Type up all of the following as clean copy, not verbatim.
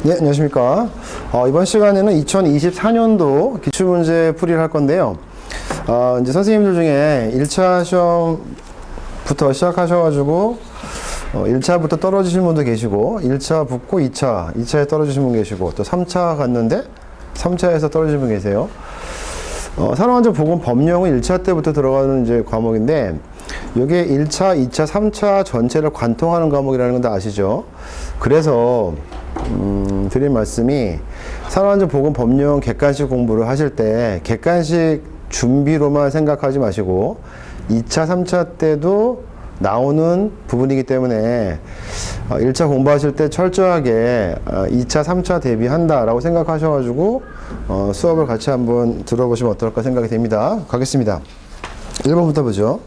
네, 안녕하십니까. 이번 시간에는 2024년도 기출문제 풀이를 할 건데요. 이제 선생님들 중에 1차 시험부터 시작하셔가지고, 1차부터 떨어지신 분도 계시고, 1차 붙고 2차에 떨어지신 분 계시고, 또 3차 갔는데, 3차에서 떨어지신 분 계세요. 산업안전보건 법령은 1차 때부터 들어가는 이제 과목인데, 이게 1차, 2차, 3차 전체를 관통하는 과목이라는 건 다 아시죠? 그래서, 드릴 말씀이 산업안전보건 법령 객관식 공부를 하실 때 객관식 준비로만 생각하지 마시고 2차, 3차 때도 나오는 부분이기 때문에 1차 공부하실 때 철저하게 2차, 3차 대비한다라고 생각하셔가지고 수업을 같이 한번 들어보시면 어떨까 생각이 됩니다. 가겠습니다. 1번부터 보죠.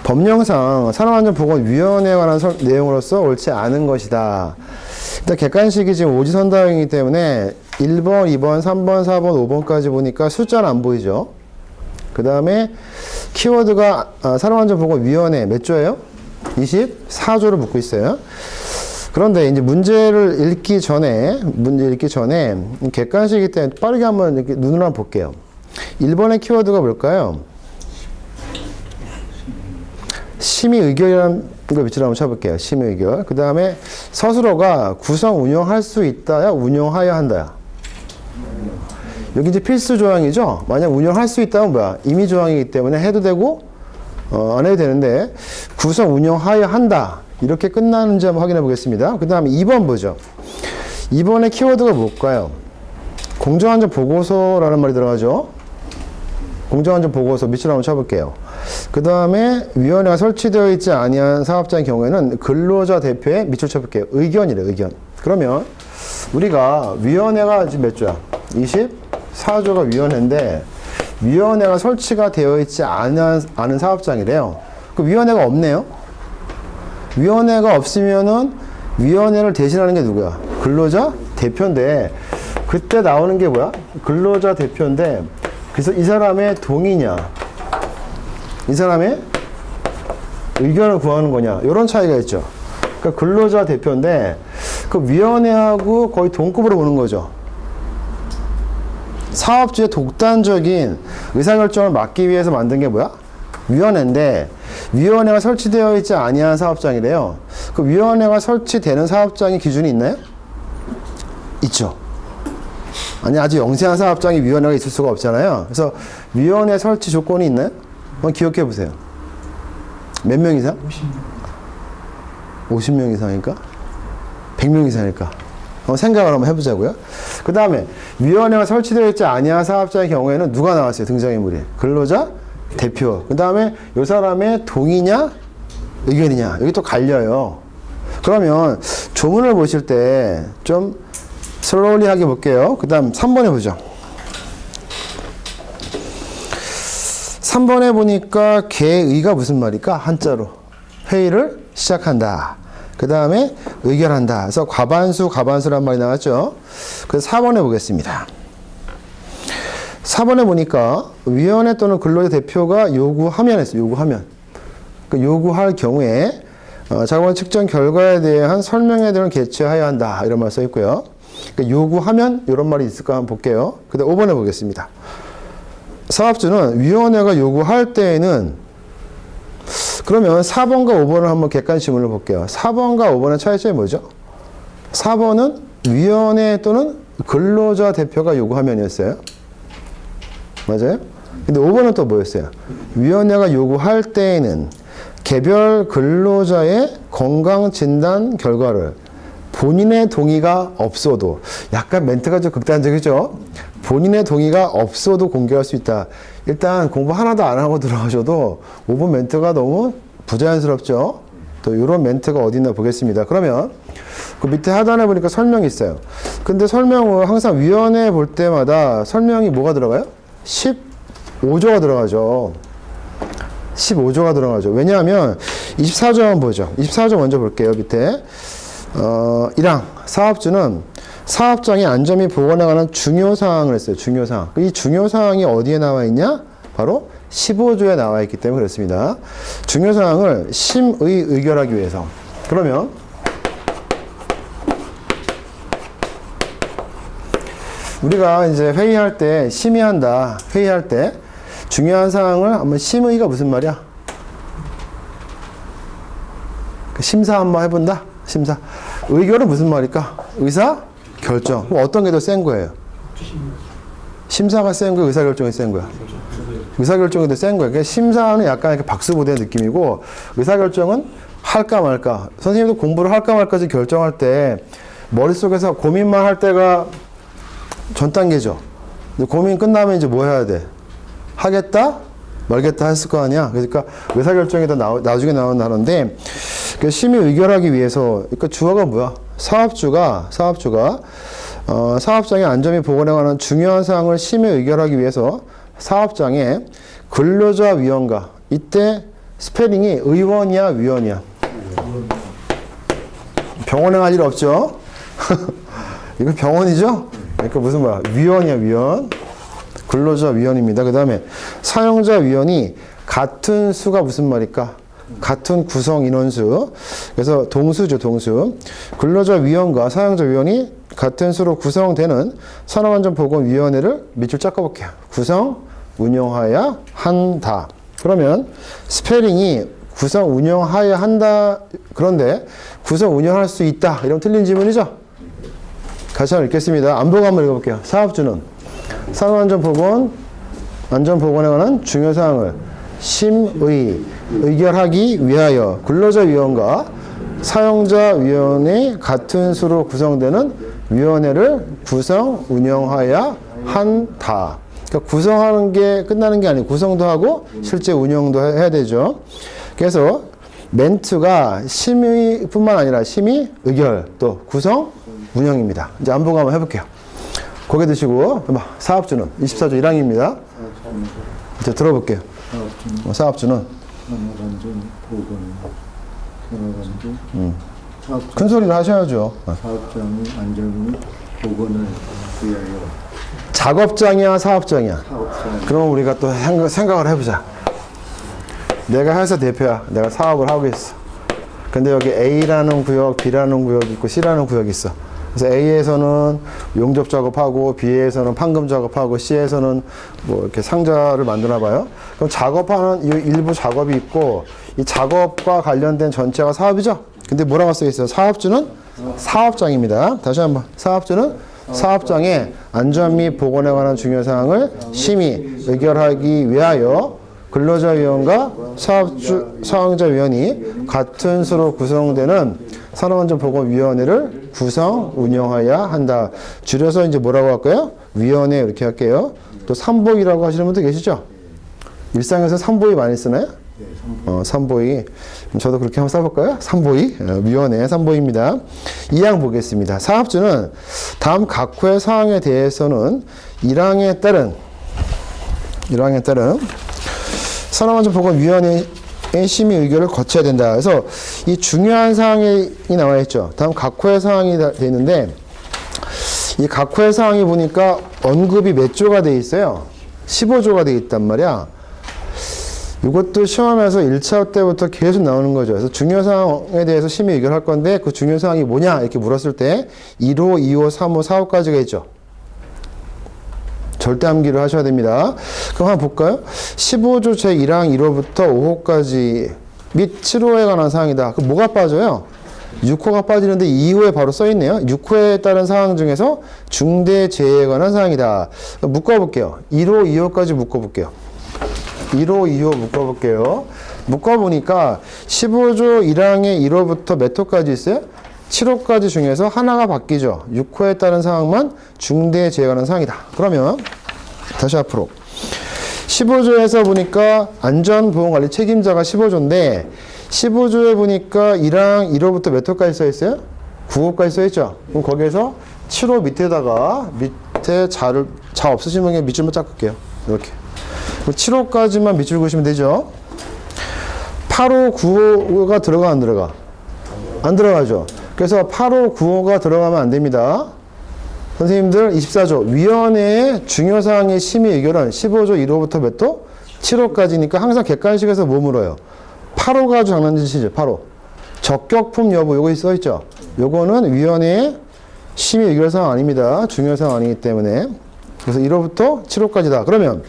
법령상 산업안전보건위원회에 관한 내용으로서 옳지 않은 것이다. 일단 객관식이 지금 오지선다형이기 때문에 1번, 2번, 3번, 4번, 5번까지 보니까 숫자는 안 보이죠. 그 다음에 키워드가 산업안전보건위원회 몇 조예요? 24조를 묻고 있어요. 그런데 이제 문제 읽기 전에 객관식이기 때문에 빠르게 한번 이렇게 눈으로 한번 볼게요. 1번의 키워드가 뭘까요? 심의의결이라는 거 밑으로 한번 쳐볼게요. 심의의결. 그 다음에 서술어가 구성 운영할 수 있다야, 운영하여야 한다야. 여기 이제 필수 조항이죠. 만약 운영할 수 있다면 뭐야? 임의 조항이기 때문에 해도 되고 안 해도 되는데 구성 운영하여야 한다. 이렇게 끝나는지 한번 확인해 보겠습니다. 그 다음에 2번 보죠. 2번의 키워드가 뭘까요? 공정안전 보고서라는 말이 들어가죠. 공정안전 보고서 밑으로 한번 쳐볼게요. 그 다음에 위원회가 설치되어 있지 아니한 사업자의 경우에는 근로자 대표의 밑줄 쳐볼게요. 의견이래, 의견. 그러면 우리가 위원회가 지금 몇 조야? 24조가 위원회인데 위원회가 설치가 되어 있지 않은 사업장이래요. 그 위원회가 없네요. 위원회가 없으면은 위원회를 대신하는 게 누구야? 근로자 대표인데 그때 나오는 게 뭐야? 근로자 대표인데 그래서 이 사람의 동의냐, 이 사람의 의견을 구하는 거냐, 이런 차이가 있죠. 그러니까 근로자 대표인데 그 위원회하고 거의 동급으로 보는 거죠. 사업주의 독단적인 의사결정을 막기 위해서 만든 게 뭐야? 위원회인데 위원회가 설치되어 있지 아니한 사업장이래요. 그 위원회가 설치되는 사업장의 기준이 있나요? 있죠. 아니 아주 영세한 사업장에 위원회가 있을 수가 없잖아요. 그래서 위원회 설치 조건이 있나요? 한번 기억해 보세요. 몇 명 이상? 50명 이상일까? 100명 이상일까? 한번 생각을 한번 해보자고요. 그 다음에 위원회가 설치되어 있지 아니한 사업자의 경우에는 누가 나왔어요? 등장인물이. 근로자 대표. 그 다음에 이 사람의 동의냐 의견이냐. 여기 또 갈려요. 그러면 조문을 보실 때 좀 슬로우리하게 볼게요. 그 다음 3번에 보죠. 3번에 보니까 개의가 무슨 말일까? 한자로. 회의를 시작한다. 그 다음에 의결한다. 그래서 과반수란 말이 나왔죠. 그래서 4번에 보겠습니다. 4번에 보니까 위원회 또는 근로자 대표가 요구하면 했어요. 요구하면. 그 요구할 경우에 자본 측정 결과에 대한 설명에 대한 개최하여야 한다. 이런 말 써 있고요. 그러니까 요구하면 이런 말이 있을까 한번 볼게요. 그 다음 5번에 보겠습니다. 사업주는 위원회가 요구할 때에는 그러면 4번과 5번을 한번 객관식문을 볼게요. 4번과 5번의 차이점이 뭐죠? 4번은 위원회 또는 근로자 대표가 요구하면이었어요. 맞아요? 근데 5번은 또 뭐였어요? 위원회가 요구할 때에는 개별 근로자의 건강진단 결과를 본인의 동의가 없어도, 약간 멘트가 좀 극단적이죠? 본인의 동의가 없어도 공개할 수 있다. 일단 공부 하나도 안 하고 들어가셔도 5번 멘트가 너무 부자연스럽죠? 또 이런 멘트가 어디 있나 보겠습니다. 그러면 그 밑에 하단에 보니까 설명이 있어요. 근데 설명을 항상 위원회 볼 때마다 설명이 뭐가 들어가요? 15조가 들어가죠. 15조가 들어가죠. 왜냐하면 24조 한번 보죠. 24조 먼저 볼게요. 밑에 1항 사업주는 사업장의 안전 및 보건에 관한 중요사항을 했어요. 중요사항. 이 중요사항이 어디에 나와 있냐? 바로 15조에 나와 있기 때문에 그렇습니다. 중요사항을 심의 의결하기 위해서. 그러면 우리가 이제 회의할 때, 심의한다. 회의할 때 중요한 사항을 한번 심의가 무슨 말이야? 심사 한번 해본다? 심사. 의결은 무슨 말일까? 의사? 결정. 그럼 어떤 게 더 센 거예요? 심사가 센 거야? 의사결정이 센 거야? 의사결정이 더 센 거야. 그러니까 심사는 약간 이렇게 박수부대 느낌이고, 의사결정은 할까 말까. 선생님도 공부를 할까 말까지 결정할 때, 머릿속에서 고민만 할 때가 전 단계죠. 고민 끝나면 이제 뭐 해야 돼? 하겠다? 말겠다 했을 거 아니야? 그러니까 의사결정이 더 나중에 나오는 단어인데, 그 심의 의결하기 위해서, 그러니까 주어가 뭐야? 사업주가 사업장의 안전 및 보건에 관한 중요한 사항을 심의 의결하기 위해서 사업장에 근로자위원과, 이때 스페링이 의원이야 위원이야? 병원에 갈 일 없죠? 이거 병원이죠? 그러니까 무슨 뭐야? 위원이야 위원. 근로자위원입니다. 그 다음에 사용자위원이 같은 수가 무슨 말일까? 같은 구성 인원수. 그래서 동수죠, 동수. 근로자위원과 사용자위원이 같은 수로 구성되는 산업안전보건위원회를 밑줄 쫙까볼게요. 구성, 운영하여야 한다. 그러면 스페링이 구성, 운영하여야 한다. 그런데 구성, 운영할 수 있다. 이러면 틀린 지문이죠? 다시 한번 읽겠습니다. 안 보고 한번 읽어볼게요. 사업주는 산업안전보건에 관한 중요사항을 의결하기 위하여 근로자위원과 사용자위원회 같은 수로 구성되는 위원회를 구성, 운영하여야 한다. 그러니까 구성하는 게 끝나는 게 아니고 구성도 하고 실제 운영도 해야 되죠. 그래서 멘트가 심의뿐만 아니라 심의, 의결, 또 구성, 운영입니다. 이제 안보고 한번 해볼게요. 고개 드시고, 사업주는 24조 1항입니다. 이제 들어볼게요. 사업주는 큰 소리로 하셔야죠. 사업장의 안전 및 보건을 위하여. 작업장이야, 사업장이야? 사업장. 그럼 우리가 또 생각을 해보자. 내가 회사 대표야. 내가 사업을 하고 있어. 근데 여기 A라는 구역, B라는 구역이 있고 C라는 구역이 있어. 그래서 A에서는 용접 작업하고, B에서는 판금 작업하고, C에서는 뭐 이렇게 상자를 만드나 봐요. 그럼 작업하는 이 일부 작업이 있고, 이 작업과 관련된 전체가 사업이죠? 근데 뭐라고 써 있어요? 사업주는 사업장입니다. 다시 한번. 사업주는 사업장의 안전 및 보건에 관한 중요 사항을 심의, 의결하기 위하여 근로자위원과 사용자위원이 같은 수로 구성되는 산업안전보건위원회를 구성, 운영하여야 한다. 줄여서 이제 뭐라고 할까요? 위원회 이렇게 할게요. 또 삼보이라고 하시는 분도 계시죠? 일상에서 삼보이 많이 쓰나요? 삼보이. 저도 그렇게 한번 써볼까요? 삼보이. 위원회 삼보이입니다. 2항 보겠습니다. 사업주는 다음 각 호의 사항에 대해서는 1항에 따른 산업안전보건위원회의 심의 의결을 거쳐야 된다. 그래서 이 중요한 사항이 나와 있죠. 다음 각 호의 사항이 되어 있는데, 이 각 호의 사항이 보니까 언급이 몇 조가 되어 있어요? 15조가 되어 있단 말이야. 이것도 시험에서 1차 때부터 계속 나오는 거죠. 그래서 중요사항에 대해서 심의 의결할 건데, 그 중요사항이 뭐냐? 이렇게 물었을 때 1호, 2호, 3호, 4호까지가 있죠. 절대 암기를 하셔야 됩니다. 그럼 한번 볼까요? 15조 제1항 1호부터 5호까지 및 7호에 관한 사항이다. 그럼 뭐가 빠져요? 6호가 빠지는데 2호에 바로 써 있네요. 6호에 따른 사항 중에서 중대재해에 관한 사항이다. 묶어볼게요. 1호, 2호까지 묶어볼게요. 1호, 2호 묶어볼게요. 묶어보니까 15조 1항의 1호부터 몇 호까지 있어요? 7호까지 중에서 하나가 바뀌죠. 6호에 따른 사항만 중대재해에 관한 사항이다. 그러면 다시 앞으로 15조에서 보니까 안전보건관리 책임자가 15조인데 15조에 보니까 1항 1호부터 몇 호까지 써 있어요? 9호까지 써 있죠. 그럼 거기에서 7호 밑에다가 밑에 자 없으신 분에 밑줄만 짝을게요. 이렇게. 7호까지만 밑줄 그으시면 되죠. 8호, 9호가 들어가 안 들어가? 안 들어가죠. 그래서 8호, 9호가 들어가면 안 됩니다. 선생님들 24조 위원회의 중요사항의 심의 의결은 15조 1호부터 몇 호? 7호까지니까 항상 객관식에서 뭐 물어요? 8호가 아주 장난짓이죠. 8호. 적격품 여부 요거 써있죠. 요거는 위원회의 심의 의결 사항 아닙니다. 중요한 사항 아니기 때문에. 그래서 1호부터 7호까지다. 그러면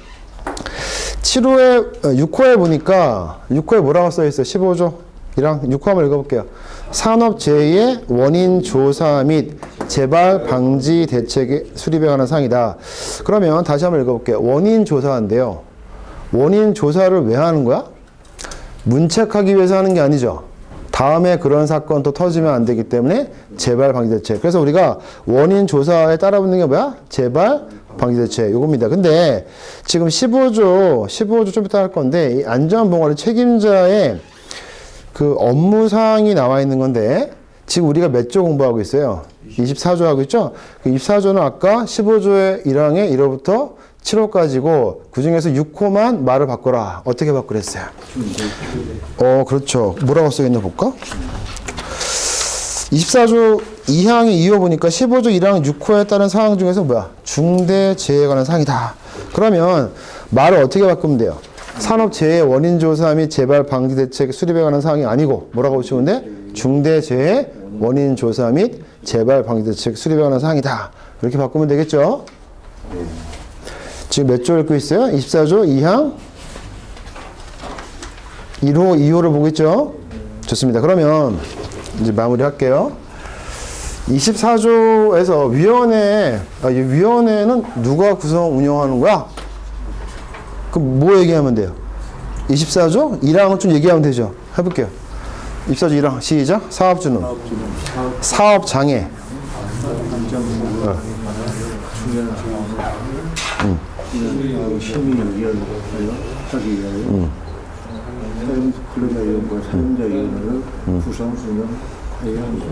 6호에 보니까 6호에 뭐라고 써있어요? 15조 1항 6호 한번 읽어볼게요. 산업재해의 원인 조사 및 재발 방지 대책 수립에 관한 사항이다. 그러면 다시 한번 읽어볼게요. 원인 조사인데요. 원인 조사를 왜 하는 거야? 문책하기 위해서 하는 게 아니죠. 다음에 그런 사건 또 터지면 안 되기 때문에 재발 방지 대책. 그래서 우리가 원인 조사에 따라붙는 게 뭐야? 재발 방지 대책. 요겁니다. 근데 지금 15조 좀 이따 할 건데 이 안전보건의 책임자의 그 업무 사항이 나와 있는 건데 지금 우리가 몇 조 공부하고 있어요? 24조 하고 있죠? 그 24조는 아까 15조의 1항에 1호부터 7호까지고 그 중에서 6호만 말을 바꿔라. 어떻게 바꾸랬어요? 그렇죠. 뭐라고 써있나 볼까? 24조 2항의 2호 보니까 15조 1항 6호에 따른 사항 중에서 뭐야? 중대재해에 관한 사항이다. 그러면 말을 어떻게 바꾸면 돼요? 산업재해 원인조사 및 재발 방지 대책 수립에 관한 사항이 아니고 뭐라고 붙이면 돼? 중대재해 원인조사 및 재발 방지 대책 수립에 관한 사항이다. 이렇게 바꾸면 되겠죠? 지금 몇 조 읽고 있어요? 24조 2항 1호, 2호를 보고 있죠? 좋습니다. 그러면 이제 마무리 할게요. 24조에서 위원회는 누가 구성 운영하는 거야? 그럼 뭐 얘기하면 돼요? 24조 1항을 좀 얘기하면 되죠. 해볼게요. 24조 1항 시작. 사업주는 사업장애 심의 의결을 하기 위하여 근로자위원과 사용자위원회를 구성 운영하여야 합니다.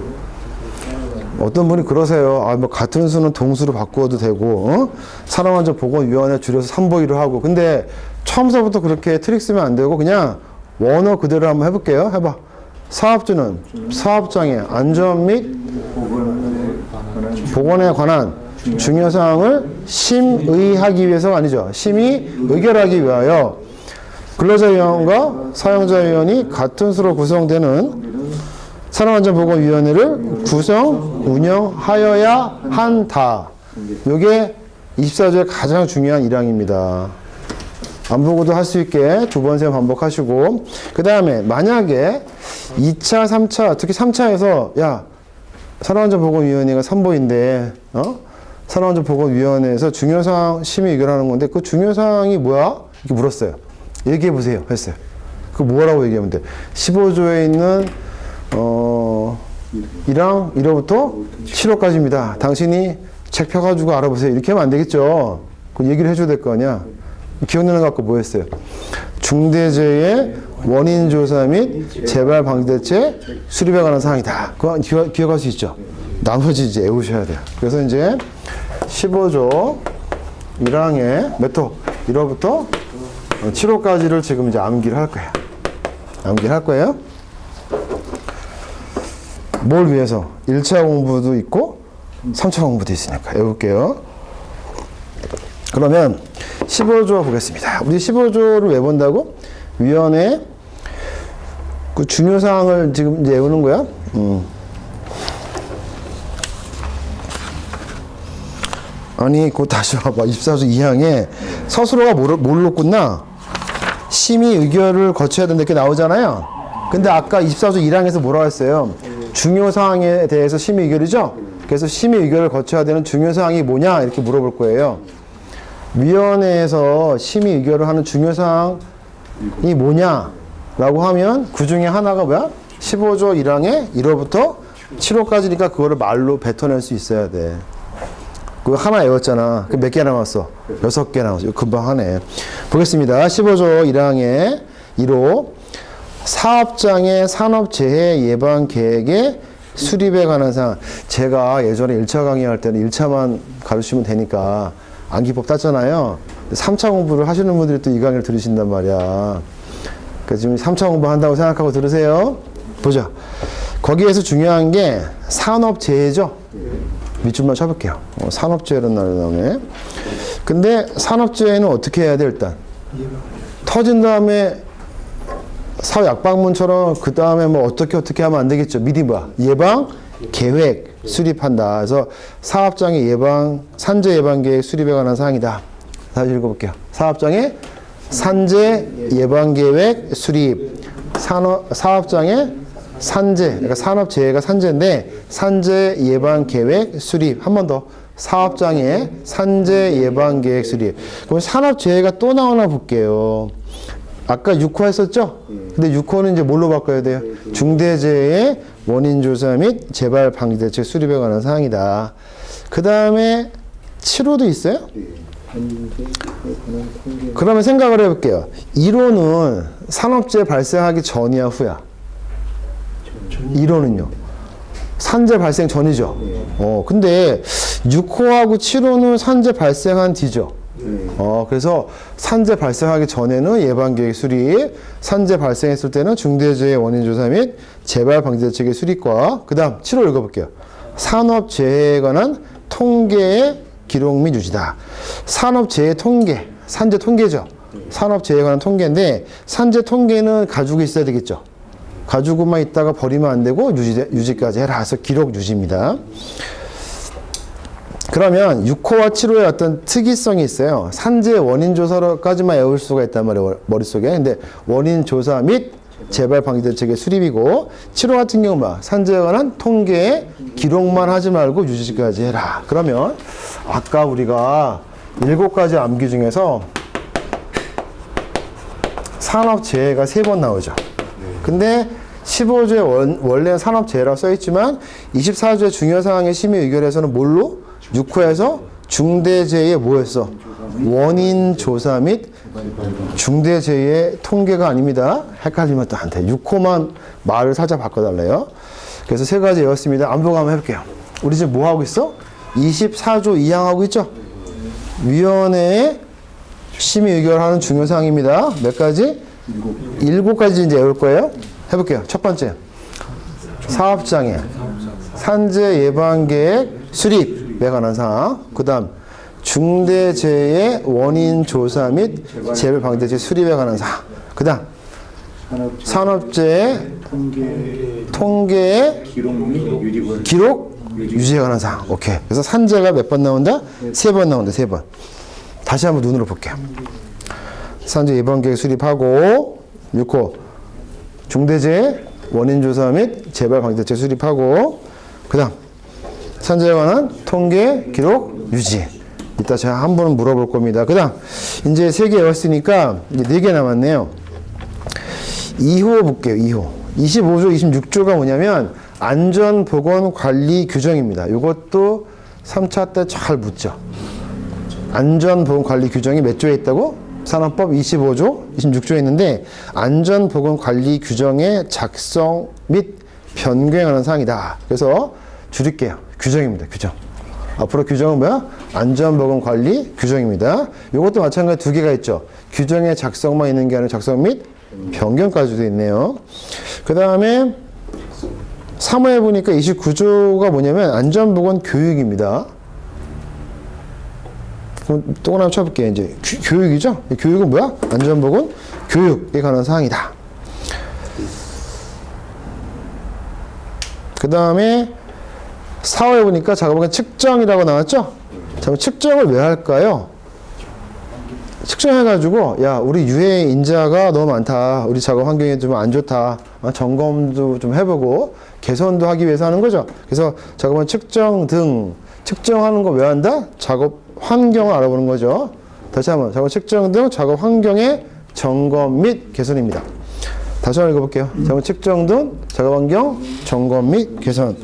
어떤 분이 그러세요. 뭐 같은 수는 동수로 바꾸어도 되고, 산업안전보건위원회 줄여서 3보위로 하고. 근데 처음서부터 그렇게 트릭 쓰면 안 되고, 그냥 원어 그대로 한번 해볼게요. 해봐. 사업주는 사업장애 안전 및 보건에 관한 중요사항을 심의하기 위해서가 아니죠. 심의 의결하기 위하여 근로자위원과 사용자위원이 같은 수로 구성되는 산업안전보건위원회를 구성, 운영하여야 한다. 이게 24조의 가장 중요한 1항입니다. 안 보고도 할 수 있게 두 번, 세 번 반복하시고, 그 다음에 만약에 2차, 3차, 특히 3차에서 야, 산업안전보건위원회가 3보인데 산업안전보건위원회에서 중요사항 심의 의결하는 건데 그 중요사항이 뭐야? 이렇게 물었어요. 얘기해보세요. 했어요. 그 뭐라고 얘기하면 돼? 15조에 있는 1항 1호부터 7호까지입니다. 당신이 책 펴가지고 알아보세요. 이렇게 하면 안 되겠죠. 그 얘기를 해줘야 될 거 아니야. 기억나는 거 갖고 뭐 했어요? 중대재해 원인조사 및 재발 방지대책 수립에 관한 사항이다. 그거 기억할 수 있죠? 나머지 이제 외우셔야 돼요. 그래서 이제 15조 1항에 몇 호? 1호부터 7호까지를 지금 이제 암기를 할 거예요. 암기를 할 거예요. 뭘 위해서? 1차 공부도 있고 3차 공부도 있으니까 외울게요. 그러면 15조 보겠습니다. 우리 15조를 왜 본다고? 위원회 그 중요사항을 지금 이제 외우는 거야. 아니, 그거 다시 와봐. 24조 2항에 서술어가 뭘로 끝나? 심의 의결을 거쳐야 된다 이렇게 나오잖아요. 근데 아까 24조 1항에서 뭐라고 했어요? 중요사항에 대해서 심의 의결이죠? 그래서 심의 의결을 거쳐야 되는 중요사항이 뭐냐? 이렇게 물어볼 거예요. 위원회에서 심의 의결을 하는 중요사항이 뭐냐? 라고 하면 그 중에 하나가 뭐야? 15조 1항에 1호부터 7호까지니까 그거를 말로 뱉어낼 수 있어야 돼. 그거 하나 외웠잖아. 그 몇 개 남았어? 6개 남았어. 이거 금방 하네. 보겠습니다. 15조 1항에 1호 사업장의 산업재해 예방 계획의 수립에 관한 사항. 제가 예전에 1차 강의할 때는 1차만 가르치면 되니까 암기법 땄잖아요. 3차 공부를 하시는 분들이 또 이 강의를 들으신단 말이야. 그래서 지금 3차 공부한다고 생각하고 들으세요. 보자. 거기에서 중요한 게 산업재해죠. 밑줄만 쳐볼게요. 산업재해라는 날 나오네. 근데 산업재해는 어떻게 해야 돼, 일단? 터진 다음에 사후 약방문처럼 그 다음에 뭐 어떻게 하면 안 되겠죠. 미리 뭐야? 예방, 계획. 수립한다. 그래서 사업장의 산재 예방 계획 수립에 관한 사항이다. 다시 읽어볼게요. 사업장의 산재 예방 계획 수립. 사업장의 산재, 그러니까 산업재해가 산재인데 산재 예방 계획 수립. 한 번 더. 사업장의 산재 예방 계획 수립. 그럼 산업재해가 또 나오나 볼게요. 아까 6호 했었죠? 근데 6호는 이제 뭘로 바꿔야 돼요? 중대재해의 원인 조사 및 재발 방지 대책 수립에 관한 사항이다. 그 다음에 7호도 있어요? 그러면 생각을 해볼게요. 1호는 산업재해 발생하기 전이야, 후야? 1호는요? 산재 발생 전이죠? 근데 6호하고 7호는 산재 발생한 뒤죠? 그래서 산재 발생하기 전에는 예방계획 수립, 산재 발생했을 때는 중대재해 원인조사 및 재발 방지 대책의 수립과 그 다음 7호 읽어볼게요. 산업재해에 관한 통계의 기록 및 유지다. 산업재해 통계, 산재 통계죠. 산업재해에 관한 통계인데 산재 통계는 가지고 있어야 되겠죠. 가지고만 있다가 버리면 안 되고 유지까지 해라. 그래서 기록 유지입니다. 그러면 6호와 7호의 어떤 특이성이 있어요. 산재 원인 조사로까지만 외울 수가 있단 말이에요, 머릿속에. 근데 원인 조사 및 재발 방지 대책의 수립이고 7호 같은 경우는 뭐 산재에 관한 통계에 기록만 하지 말고 유지까지 해라. 그러면 아까 우리가 7가지 암기 중에서 산업재해가 3번 나오죠. 근데 15조에 원래는 산업재해라고 써있지만 24조의 중요사항의 심의 의결에서는 뭘로? 6호에서 중대재해의 뭐였어? 원인조사 및 중대재해의 통계가 아닙니다. 헷갈리면 또 안 돼. 6호만 말을 살짝 바꿔달래요. 그래서 3가지 외웠습니다. 안보고 한번 해볼게요. 우리 지금 뭐 하고 있어? 24조 2항 하고 있죠? 위원회에 심의 의결하는 중요사항입니다. 몇 가지? 7가지 이제 외울 거예요. 해볼게요. 첫 번째. 사업장에 산재 예방계획 수립에 관한 사항. 그 다음 중대재해 원인 조사 및 재발 방지 대책 수립에 관한 사항. 그 다음 산업재해 통계의 기록 유지에 관한 사항. 오케이. 그래서 산재가 몇 번 나온다? 3번 나온다. 3번. 다시 한번 눈으로 볼게요. 산재 예방계획 수립하고 6호 중대재해 원인조사 및 재발 방지 대책 수립하고 그 다음 산재에 관한 통계 기록 유지. 이따 제가 한 번은 물어볼 겁니다. 그 다음 이제 3개 외웠으니까 이제 4개 남았네요. 2호 볼게요. 2호 25조 26조가 뭐냐면 안전보건관리 규정입니다. 이것도 3차 때 잘 묻죠. 안전보건관리 규정이 몇 조에 있다고? 산업법 25조, 26조에 있는데 안전보건관리 규정의 작성 및 변경하는 사항이다. 그래서 줄일게요. 규정입니다. 규정. 앞으로 규정은 뭐야? 안전보건관리 규정입니다. 이것도 마찬가지 2개가 있죠. 규정의 작성만 있는 게 아니라 작성 및 변경까지도 있네요. 그 다음에 3호에 보니까 29조가 뭐냐면 안전보건 교육입니다. 또 하나 쳐볼게요. 이제 교육이죠? 교육은 뭐야? 안전보건 교육에 관한 사항이다. 그 다음에 4호에 보니까 작업은 측정이라고 나왔죠? 자, 측정을 왜 할까요? 측정해가지고 야 우리 유해 인자가 너무 많다. 우리 작업 환경이 좀 안 좋다. 점검도 좀 해보고 개선도 하기 위해서 하는 거죠. 그래서 작업은 측정 등 측정하는 거 왜 한다? 작업 환경을 알아보는 거죠. 다시 한번 작업 측정 등 작업 환경의 점검 및 개선입니다. 다시 한번 읽어볼게요. 작업 측정 등 작업 환경 점검 및 개선.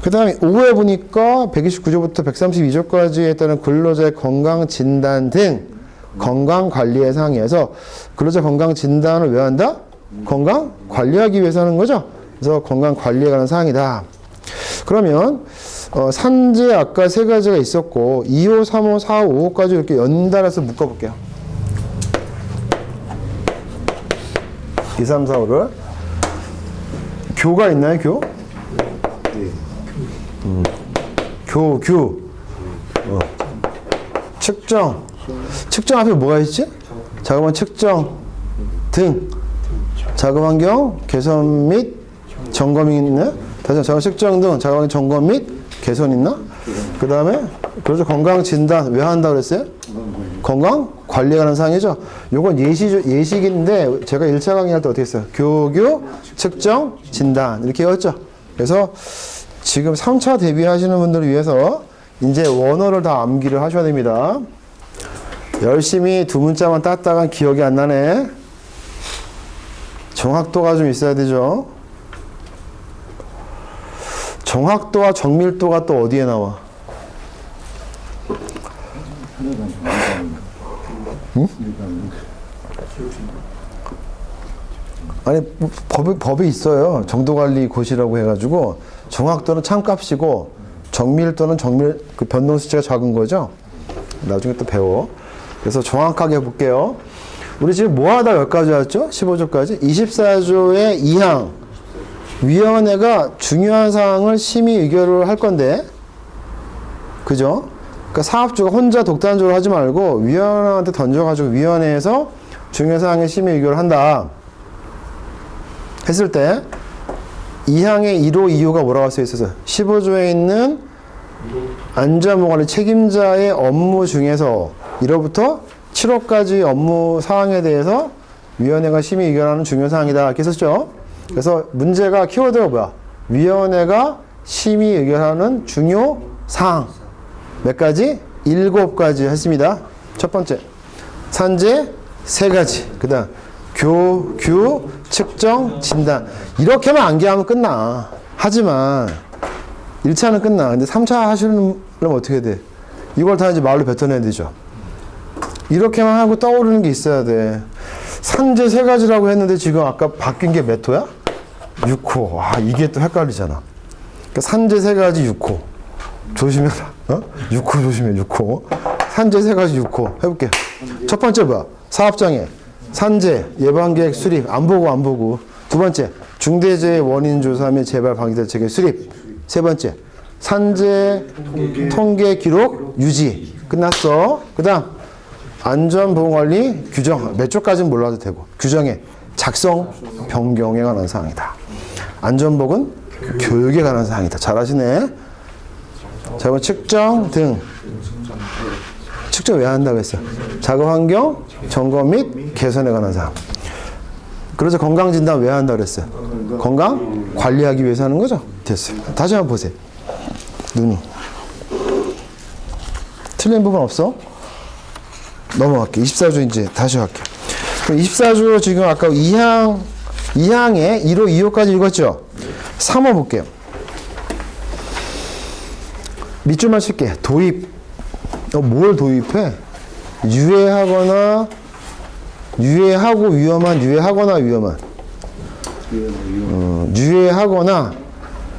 그 다음에 5회 보니까 129조부터 132조까지에 따른 근로자의 건강 진단 등 건강 관리의 사항이어서 근로자 건강 진단을 왜 한다? 건강 관리하기 위해서 하는 거죠. 그래서 건강 관리에 관한 사항이다. 그러면 산재 아까 3가지가 있었고 2호, 3호, 4호, 5호까지 이렇게 연달아서 묶어볼게요. 2, 3, 4, 5를 교가 있나요? 교? 교. 측정. 측정 앞에 뭐가 있지? 작업한 측정 등 작업 환경 개선 및 점검이 있는 다시 자가 측정 등 자가 점검 및 개선 있나? 그 다음에 그렇죠. 건강 진단 왜 한다 그랬어요? 건강 관리에 관한 사항이죠. 요건 예식인데 제가 1차 강의할 때 어떻게 했어요? 교규, 측정, 진단 이렇게 했죠. 그래서 지금 3차 대비하시는 분들을 위해서 이제 원어를 다 암기를 하셔야 됩니다. 열심히 두 문자만 땄다간 기억이 안 나네. 정확도가 좀 있어야 되죠. 정확도와 정밀도가 또 어디에 나와? 응? 아니 법이 있어요. 정도관리고시라고 해가지고 정확도는 참값이고 정밀도는 그 변동 수치가 작은 거죠. 나중에 또 배워. 그래서 정확하게 해볼게요. 우리 지금 뭐하다 여기까지 왔죠? 15조까지 24조의 2항 위원회가 중요한 사항을 심의 의결을 할 건데, 그죠? 그러니까 사업주가 혼자 독단적으로 하지 말고 위원회한테 던져가지고 위원회에서 중요한 사항에 심의 의결을 한다 했을 때 2항의 1호 2호가 뭐라고 써 있어서 15조에 있는 안전보건관리 책임자의 업무 중에서 1호부터 7호까지 업무 사항에 대해서 위원회가 심의 의결하는 중요한 사항이다 이렇게 썼죠. 그래서 문제가 키워드가 뭐야? 위원회가 심의 의결하는 중요 사항 몇 가지? 7가지 했습니다. 첫 번째 산재 3가지, 그 다음 교규, 측정, 진단. 이렇게만 암기하면 끝나. 하지만 1차는 끝나. 근데 3차 하시려면 어떻게 돼? 이걸 다 이제 말로 뱉어내야 되죠. 이렇게만 하고 떠오르는 게 있어야 돼. 산재 3가지라고 했는데 지금 아까 바뀐 게 몇 호야? 6호. 와, 이게 또 헷갈리잖아. 그러니까 산재 3가지 6호. 조심해라. 6호 조심해, 6호. 산재 3가지 6호. 해볼게. 첫 번째 뭐야? 사업장애. 산재, 예방계획 수립. 안 보고. 두 번째, 중대재해 원인 조사 및 재발 방지 대책의 수립. 세 번째, 산재 통계 기록 유지. 끝났어. 그 다음, 안전보건관리 규정. 몇 조까지는 몰라도 되고. 규정의 작성 변경에 관한 사항이다. 안전보건 교육에 관한 사항이다. 잘하시네. 자, 이번 측정 등. 측정 왜 한다고 했어? 작업환경 점검 및 개선에 관한 사항. 그래서 건강진단 왜 한다고 그랬어요? 건강 관리하기 위해서 하는 거죠? 됐어요. 다시 한번 보세요. 눈이. 틀린 부분 없어? 넘어갈게. 24조 이제 다시 할게. 24조 지금 아까 2항에 1호, 2호까지 읽었죠? 3호 볼게요. 밑줄만 칠게. 도입. 뭘 도입해? 유해하거나 유해하고 위험한, 유해하거나 위험한. 유해하거나.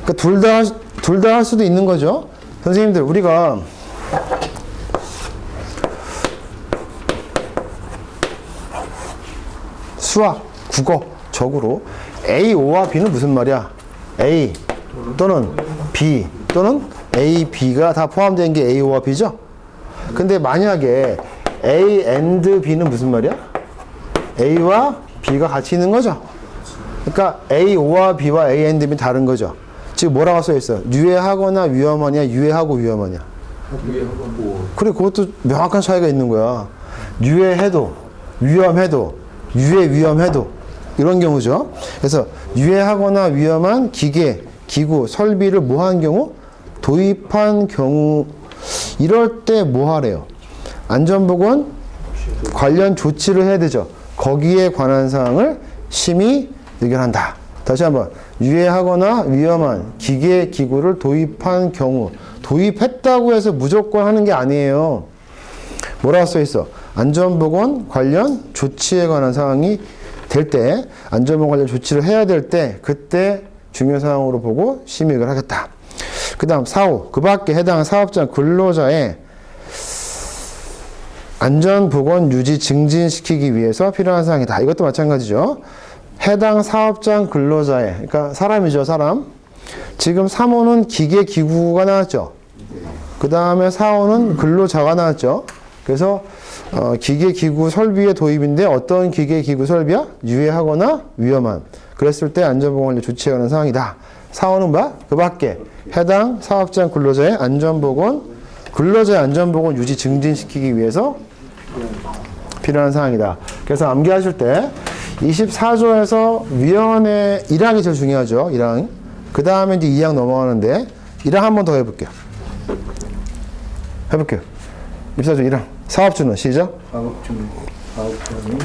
그러니까 둘 다 할 수도 있는 거죠. 선생님들, 우리가 수학, 국어, 적으로 A5와 B는 무슨 말이야? A 또는 B 또는 A, B가 다 포함된 게 A와 B죠? 근데 만약에 A and B는 무슨 말이야? A와 B가 같이 있는 거죠? 그러니까 A5와 B와 A and B는 다른 거죠? 지금 뭐라고 써있어? 유해하거나 위험하냐? 유해하고 위험하냐? 그래, 그것도 명확한 차이가 있는 거야. 유해해도, 위험해도, 위험해도 이런 경우죠. 그래서 유해하거나 위험한 기계, 기구, 설비를 뭐 한 경우? 도입한 경우. 이럴 때 뭐 하래요? 안전보건 관련 조치를 해야 되죠. 거기에 관한 사항을 심의 의결한다. 다시 한번. 유해하거나 위험한 기계, 기구를 도입한 경우. 도입했다고 해서 무조건 하는 게 아니에요. 뭐라고 써 있어? 안전보건 관련 조치에 관한 사항이 될 때, 안전보건 관련 조치를 해야 될 때, 그때 중요사항으로 보고 심의 의결을 하겠다. 그 다음 4호. 그 밖에 해당 사업장 근로자의 안전보건 유지 증진시키기 위해서 필요한 사항이다. 이것도 마찬가지죠. 해당 사업장 근로자의, 그러니까 사람이죠, 사람. 지금 3호는 기계, 기구가 나왔죠. 그 다음에 4호는 근로자가 나왔죠. 그래서 기계, 기구, 설비의 도입인데 어떤 기계, 기구, 설비야? 유해하거나 위험한. 그랬을 때 안전보건관리 조치에 관한 사항이다. 사원은 뭐야? 그 밖에 해당 사업장 근로자의 안전보건, 근로자의 안전보건 유지 증진시키기 위해서 필요한 사항이다. 그래서 암기하실 때 24조에서 위원회 1항이 제일 중요하죠. 1항. 그 다음에 이제 2항 넘어가는데 1항 한 번 더 해볼게요. 해볼게요. 24조 1항. 사업주는 시작. 사업장이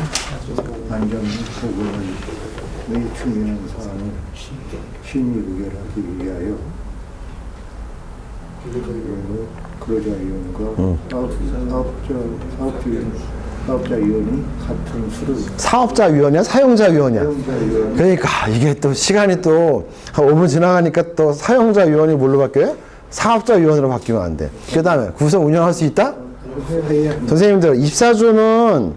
안전 보건을 매우 중요한 사안을 심의 의결하기 위하여 근로자위원과 사업자위원이 같은 수를 사업자위원이야? 사용자위원이야? 사용자위원 그러니까 이게 또 시간이 또 한 5분 지나가니까 또 사용자위원이 뭘로 바뀌어요? 사업자위원으로 바뀌면 안 돼. 그 다음에 구성 운영할 수 있다? 선생님들 24조는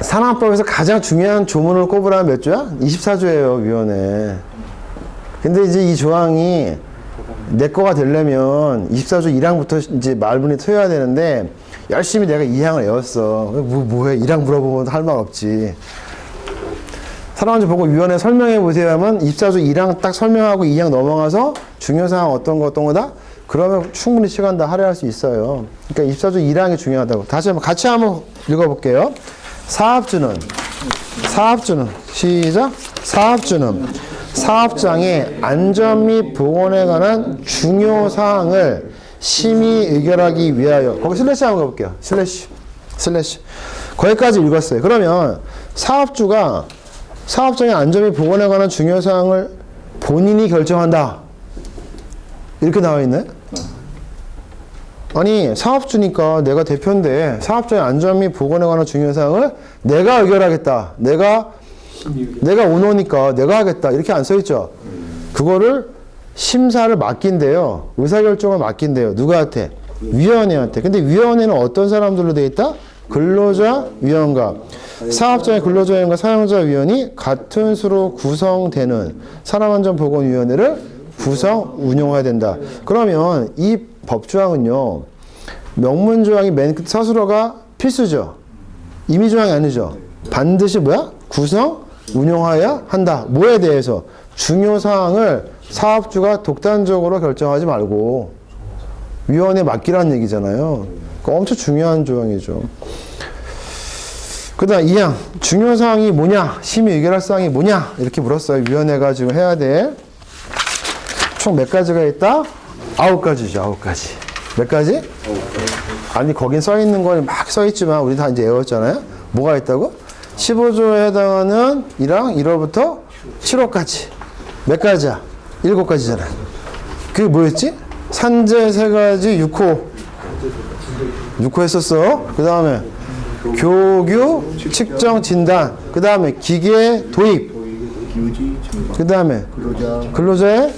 산안법에서 가장 중요한 조문을 꼽으라면 몇 조야? 24조예요, 위원회. 근데 이제 이 조항이 내 거가 되려면 24조 1항부터 이제 말문이 트여야 되는데 열심히 내가 2항을 외웠어. 뭐해? 1항 물어보면 할 말 없지. 산업안전보건위원회 설명해 보세요 하면 24조 1항 딱 설명하고 2항 넘어가서 중요사항 어떤 거다? 그러면 충분히 시간 다 할애할 수 있어요. 그러니까 24조 1항이 중요하다고. 다시 한번 같이 한번 읽어볼게요. 사업주는 시작. 사업주는 사업장의 안전 및 보건에 관한 중요 사항을 심의 의결하기 위하여. 거기 슬래시 한번 가볼게요. 슬래시. 거기까지 읽었어요. 그러면 사업주가 사업장의 안전 및 보건에 관한 중요 사항을 본인이 결정한다. 이렇게 나와 있네. 아니 사업주니까 내가 대표인데 사업장의 안전 및 보건에 관한 중요 사항을 내가 의결하겠다. 내가 오너니까 내가 하겠다. 이렇게 안 써있죠. 그거를 심사를 맡긴대요. 의사결정을 맡긴대요. 누구한테? 위원회한테. 근데 위원회는 어떤 사람들로 되어 있다? 근로자위원과 사업장의 근로자위원과 사용자위원이 같은 수로 구성되는 산업안전보건위원회를 구성 운영해야 된다. 그러면 이 법조항은요, 명문조항이 맨 끝 서술어가 필수죠. 임의조항이 아니죠. 반드시 뭐야? 구성 운영하여야 한다. 뭐에 대해서? 중요사항을 사업주가 독단적으로 결정하지 말고 위원회에 맡기라는 얘기잖아요. 그러니까 엄청 중요한 조항이죠. 그 다음 2항. 중요사항이 뭐냐? 심의 의결할 사항이 뭐냐? 이렇게 물었어요. 위원회가 지금 해야 돼. 총 몇 가지가 있다? 9가지죠. 9가지. 몇 가지? 아니 거긴 써있는 건 막 써있지만 우리 다 이제 외웠잖아요. 뭐가 있다고? 15조에 해당하는 1항 1호부터 7호까지. 몇 가지야? 7가지잖아. 그게 뭐였지? 산재 3가지 6호. 6호 했었어. 그 다음에 교규, 측정, 진단. 그 다음에 기계 도입. 그 다음에 근로자의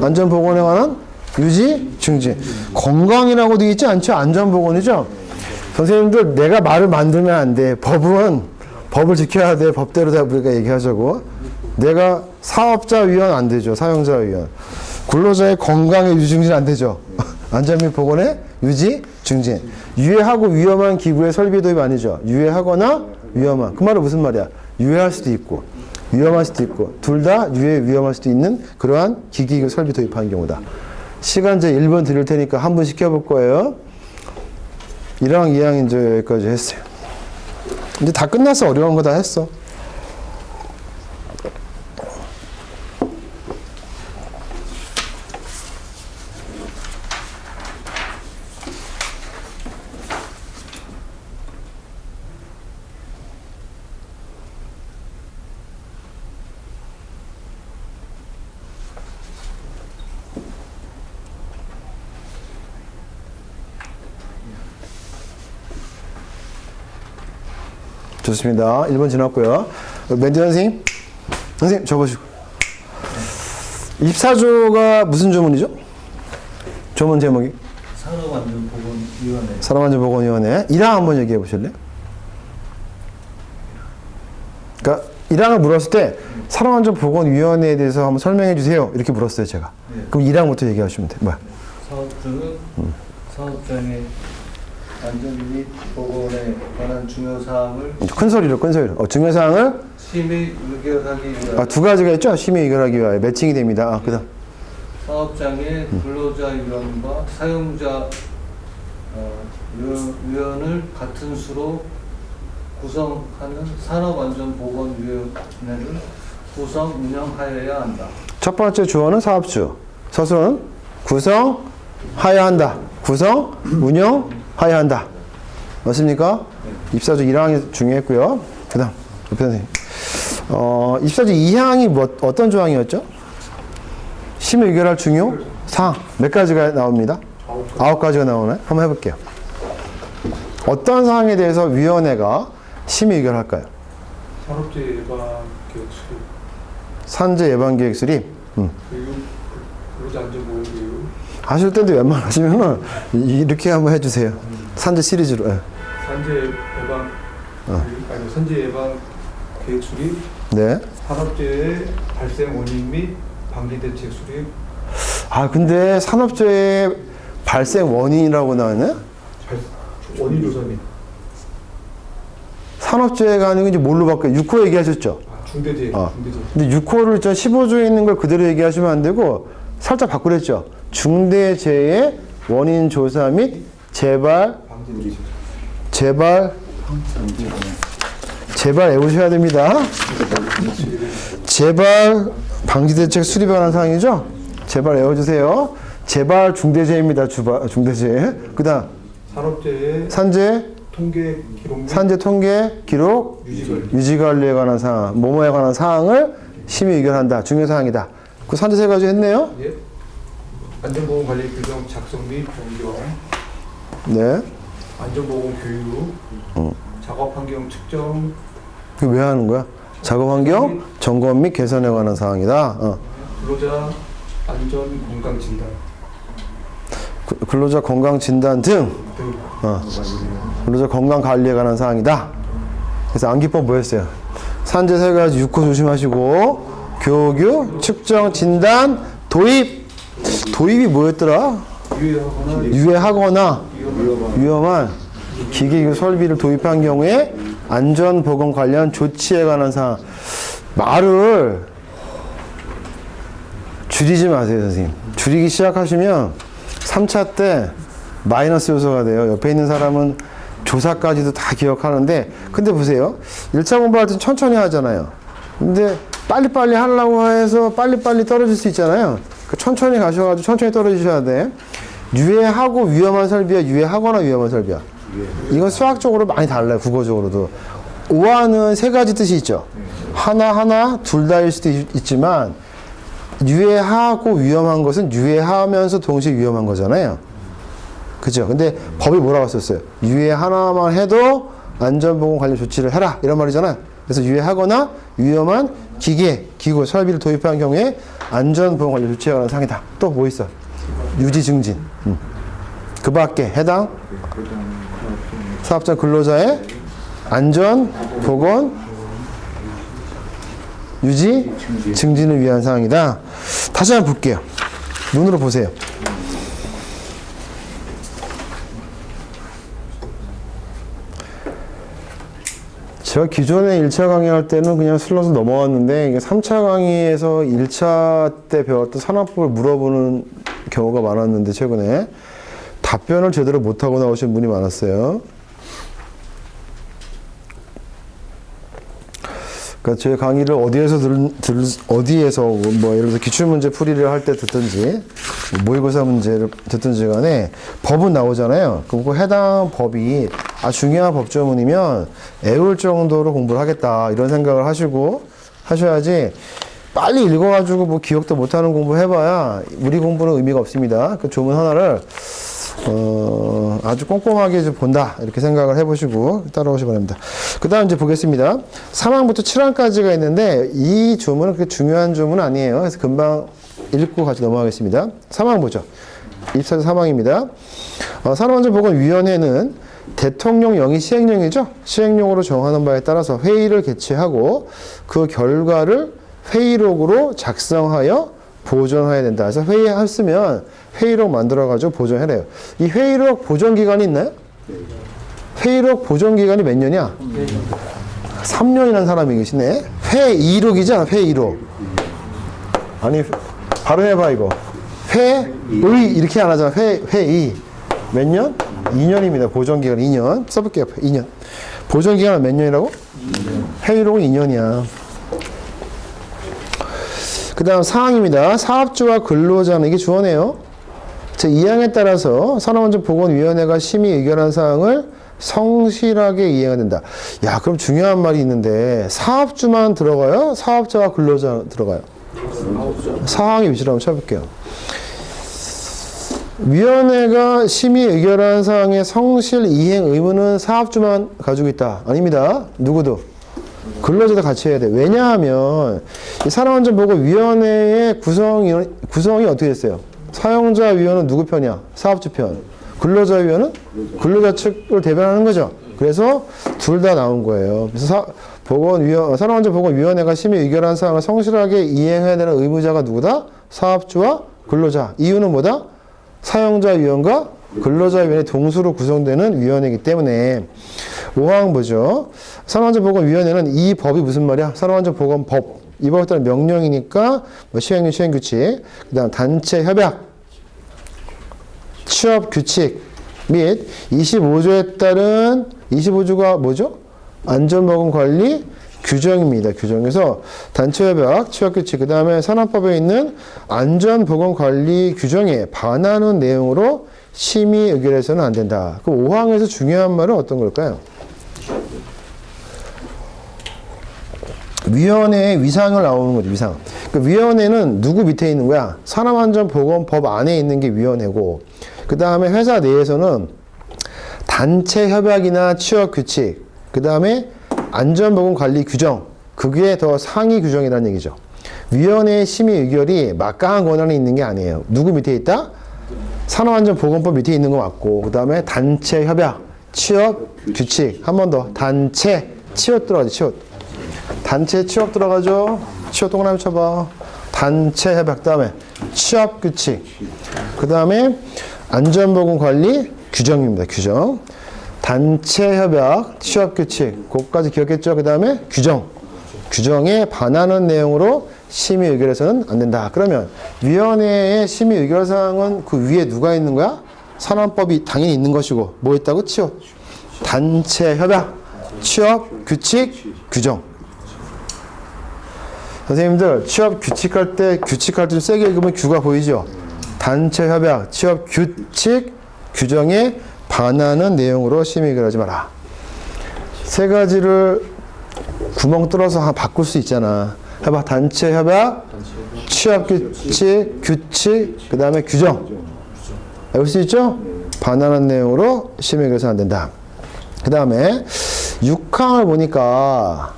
안전보건에 관한 유지, 증진. 건강이라고 되어 있지 않죠? 안전보건이죠? 선생님들 내가 말을 만들면 안 돼. 법을 지켜야 돼. 법대로 다 우리가 얘기하자고. 내가 사업자위원 안 되죠. 사용자위원. 근로자의 건강의 유지, 증진 안 되죠. 안전 및 보건의 유지, 증진. 유해하고 위험한 기구의 설비 도입 아니죠. 유해하거나 위험한. 그 말은 무슨 말이야? 유해할 수도 있고 위험할 수도 있고 둘 다 유해 위험할 수도 있는 그러한 기기 설비 도입하는 경우다. 시간 제 1분 드릴 테니까 한 번 시켜볼 거예요. 1항, 2항 이제 여기까지 했어요. 이제 다 끝났어. 어려운 거 다 했어. 좋습니다. 1번 지났고요. 멘트 선생님 적어주고. 24조가 무슨 조문이죠? 조문 제목이? 산업안전보건위원회. 1항 한번 얘기해 보실래요? 그러니까 1항을 물었을 때 산업안전보건위원회에 대해서 한번 설명해 주세요. 이렇게 물었어요, 제가. 그럼 1항부터 얘기하시면 돼요. 뭐야? 사업주는 사업장의 안전 및 보건에 관한 중요 사항을 큰 소리로, 큰 소리로. 중요 사항을 심의 의결하기 위하여 두 가지가 있죠. 심의 의결하기 위하여 매칭이 됩니다. 그다음. 사업장의 근로자위원과 사용자 위원을 같은 수로 구성하는 산업안전보건위원회를 구성 운영하여야 한다. 첫 번째 주어는 사업주, 서술은 구성하여야 한다. 구성, 운영하여야 한다. 맞습니까? 입사주 1항이 중요했고요. 그 다음, 옆에 선생님. 입사주 2항이 어떤 조항이었죠? 심의 의결할 중요 사항. 몇 가지가 나옵니다? 9가지가 나오네. 한번 해볼게요. 어떤 사항에 대해서 위원회가 심의 의결할까요? 산업재 예방 계획 수립, 산재 예방 계획 수립. 교육, 근로자 안전보건 교육, 하실 때도 웬만하시면은 이렇게 한번 해주세요. 산재 시리즈로. 예. 산재 예방 아니 산재 예방 계획 수립, 네. 산업재해 발생 원인 및 방지 대책 수립, 근데 산업재해 발생 원인이라고 나왔네? 원인 조사 및 산업재해가 아니고 이제 뭘로 바뀌어요? 6호 얘기하셨죠? 중대재해, 중대재해. 근데 6호를 15조에 있는 걸 그대로 얘기하시면 안 되고 살짝 바꾸랬죠. 중대재해 원인 조사 및 재발 외우셔야 됩니다. 재발 방지 대책 수립에 관한 사항이죠. 재발 외워주세요. 재발 중대재해입니다. 중대재해. 그다음 산업재해 산재 통계 기록 및 산재 통계 기록 유지 관리에 관한 사항, 뭐뭐에 관한 사항을 심의 의결한다. 중요 사항이다. 그 산재 세 가지 했네요. 예. 안전보건 관리 규정 작성 및 변경, 네. 안전보건 교육, 작업 환경 측정, 그게 왜 하는 거야? 작업 환경 점검 및 개선에 관한 사항이다. 근로자 안전 건강 진단 근로자 건강 진단 등 등 근로자 건강 관리에 관한 사항이다. 그래서 암기법 뭐였어요? 산재 세 가지 6호 조심하시고 교육, 측정, 진단, 도입. 도입이 뭐였더라? 유해하거나 위험한 기계 설비를 도입한 경우에 안전 보건 관련 조치에 관한 사항. 말을 줄이지 마세요, 선생님. 줄이기 시작하시면 3차 때 마이너스 요소가 돼요. 옆에 있는 사람은 조사까지도 다 기억하는데, 근데 보세요. 1차 공부할 때 천천히 하잖아요. 근데 빨리빨리 하려고 해서 빨리빨리 떨어질 수 있잖아요. 천천히 가셔가지고 천천히 떨어지셔야 돼. 유해하고 위험한 설비야, 유해하거나 위험한 설비야. 이건 수학적으로 많이 달라요, 국어적으로도. 오화는 세 가지 뜻이 있죠. 하나, 둘 다일 수도 있지만, 유해하고 위험한 것은 유해하면서 동시에 위험한 거잖아요. 그죠? 근데 법이 뭐라고 썼어요? 유해 하나만 해도 안전보건 관련 조치를 해라. 이런 말이잖아요. 그래서 유해하거나 위험한 기계, 기구, 설비를 도입한 경우에 안전보건 관련 조치에 관한 사항이다. 또 뭐 있어? 유지 증진. 그 밖에 해당 사업장 근로자의 안전, 보건, 유지, 증진을 위한 사항이다. 다시 한번 볼게요. 눈으로 보세요. 제가 기존에 1차 강의할 때는 그냥 슬러서 넘어왔는데, 이게 3차 강의에서 1차 때 배웠던 산업법을 물어보는 경우가 많았는데, 최근에 답변을 제대로 못하고 나오신 분이 많았어요. 그러니까 제 강의를 어디에서 뭐 예를 들어서 기출문제 풀이를 할 때 듣든지 모의고사 문제를 듣든지 간에 법은 나오잖아요. 그리고 해당 법이 중요한 법조문이면 애울 정도로 공부를 하겠다 이런 생각을 하시고 하셔야지, 빨리 읽어가지고 뭐 기억도 못하는 공부 해봐야 우리 공부는 의미가 없습니다. 그 조문 하나를 아주 꼼꼼하게 좀 본다 이렇게 생각을 해보시고 따라오시기 바랍니다. 그 다음 이제 보겠습니다. 3항부터 7항까지가 있는데 이 조문은 그렇게 중요한 조문은 아니에요. 그래서 금방 읽고 같이 넘어가겠습니다. 3항 보죠. 입사조 3항입니다. 산업안전보건위원회는 대통령 영이 시행령이죠. 시행령으로 정하는 바에 따라서 회의를 개최하고 그 결과를 회의록으로 작성하여 보존해야 된다. 그래서 회의했으면 회의록 만들어가지고 보존해래요. 이 회의록 보존 기간이 있나요? 회의록 보존 기간이 몇 년이야? 3년이라는 사람이 계시네. 회의록이잖아, 회의록. 아니, 발음해봐, 이거. 회의, 이렇게 안 하잖아. 회의. 몇 년? 2년입니다. 보존 기간 2년. 써볼게요. 2년. 보존 기간은 몇 년이라고? 2년. 회의록은 2년이야. 그 다음 사항입니다. 사업주와 근로자는, 이게 주어네요. 제2항에 따라서 산업안전보건위원회가 심의 의결한 사항을 성실하게 이행해야 된다. 야, 그럼 중요한 말이 있는데 사업주만 들어가요? 사업자와 근로자 들어가요? 사항의 위치를 한번 쳐볼게요. 위원회가 심의 의결한 사항의 성실 이행 의무는 사업주만 가지고 있다. 아닙니다. 누구도. 근로자도 같이 해야 돼. 왜냐하면 이 산업안전보건위원회의 구성이 어떻게 됐어요? 사용자위원은 누구 편이야? 사업주 편. 근로자위원은 근로자 측을 대변하는 거죠. 그래서 둘 다 나온 거예요. 그래서 산업안전보건위원회가 심의 의결한 사항을 성실하게 이행해야 되는 의무자가 누구다? 사업주와 근로자. 이유는 뭐다? 사용자위원과 근로자위원회 동수로 구성되는 위원회이기 때문에 5항 보죠. 산업안전보건위원회는 이 법이 무슨 말이야? 산업안전보건법. 이 법에 따른 명령이니까 뭐 시행령, 시행규칙, 그 다음 단체 협약, 취업규칙 및 25조에 따른 25조가 뭐죠? 안전보건관리 규정입니다. 규정에서 단체협약, 취업규칙, 그 다음에 산업법에 있는 안전보건관리 규정에 반하는 내용으로 심의 의결해서는 안 된다. 그럼 5항에서 중요한 말은 어떤 걸까요? 위원회의 위상을 나오는 거죠. 위상. 그 위원회는 누구 밑에 있는 거야? 산업안전보건법 안에 있는 게 위원회고, 그 다음에 회사 내에서는 단체 협약이나 취업규칙, 그 다음에 안전보건관리 규정, 그게 더 상위 규정이라는 얘기죠. 위원회의 심의 의결이 막강한 권한이 있는 게 아니에요. 누구 밑에 있다? 산업안전보건법 밑에 있는 거 맞고, 그 다음에 단체 협약, 취업규칙, 한 번 더 단체, 취업 들어가죠. 취업. 단체 취업 들어가죠. 취업 동그라미 쳐봐. 단체 협약, 다음에 취업규칙, 그 다음에 안전보건관리 규정입니다. 규정. 단체 협약, 취업규칙, 그것까지 기억했죠. 그 다음에 규정. 규정에 반하는 내용으로 심의 의결해서는 안 된다. 그러면 위원회의 심의 의결 사항은 그 위에 누가 있는 거야? 산업법이 당연히 있는 것이고, 뭐 있다고? 취업. 단체 협약, 취업규칙, 규정. 선생님들 취업 규칙할 때 좀 세게 읽으면 규가 보이죠? 단체 협약, 취업 규칙, 규정에 반하는 내용으로 심의 의결하지 마라. 세 가지를 구멍 뚫어서 바꿀 수 있잖아. 해봐. 단체 협약, 취업 규칙, 그 다음에 규정. 알고 수 있죠? 반하는 내용으로 심의 의결해서 안 된다. 그 다음에 6항을 보니까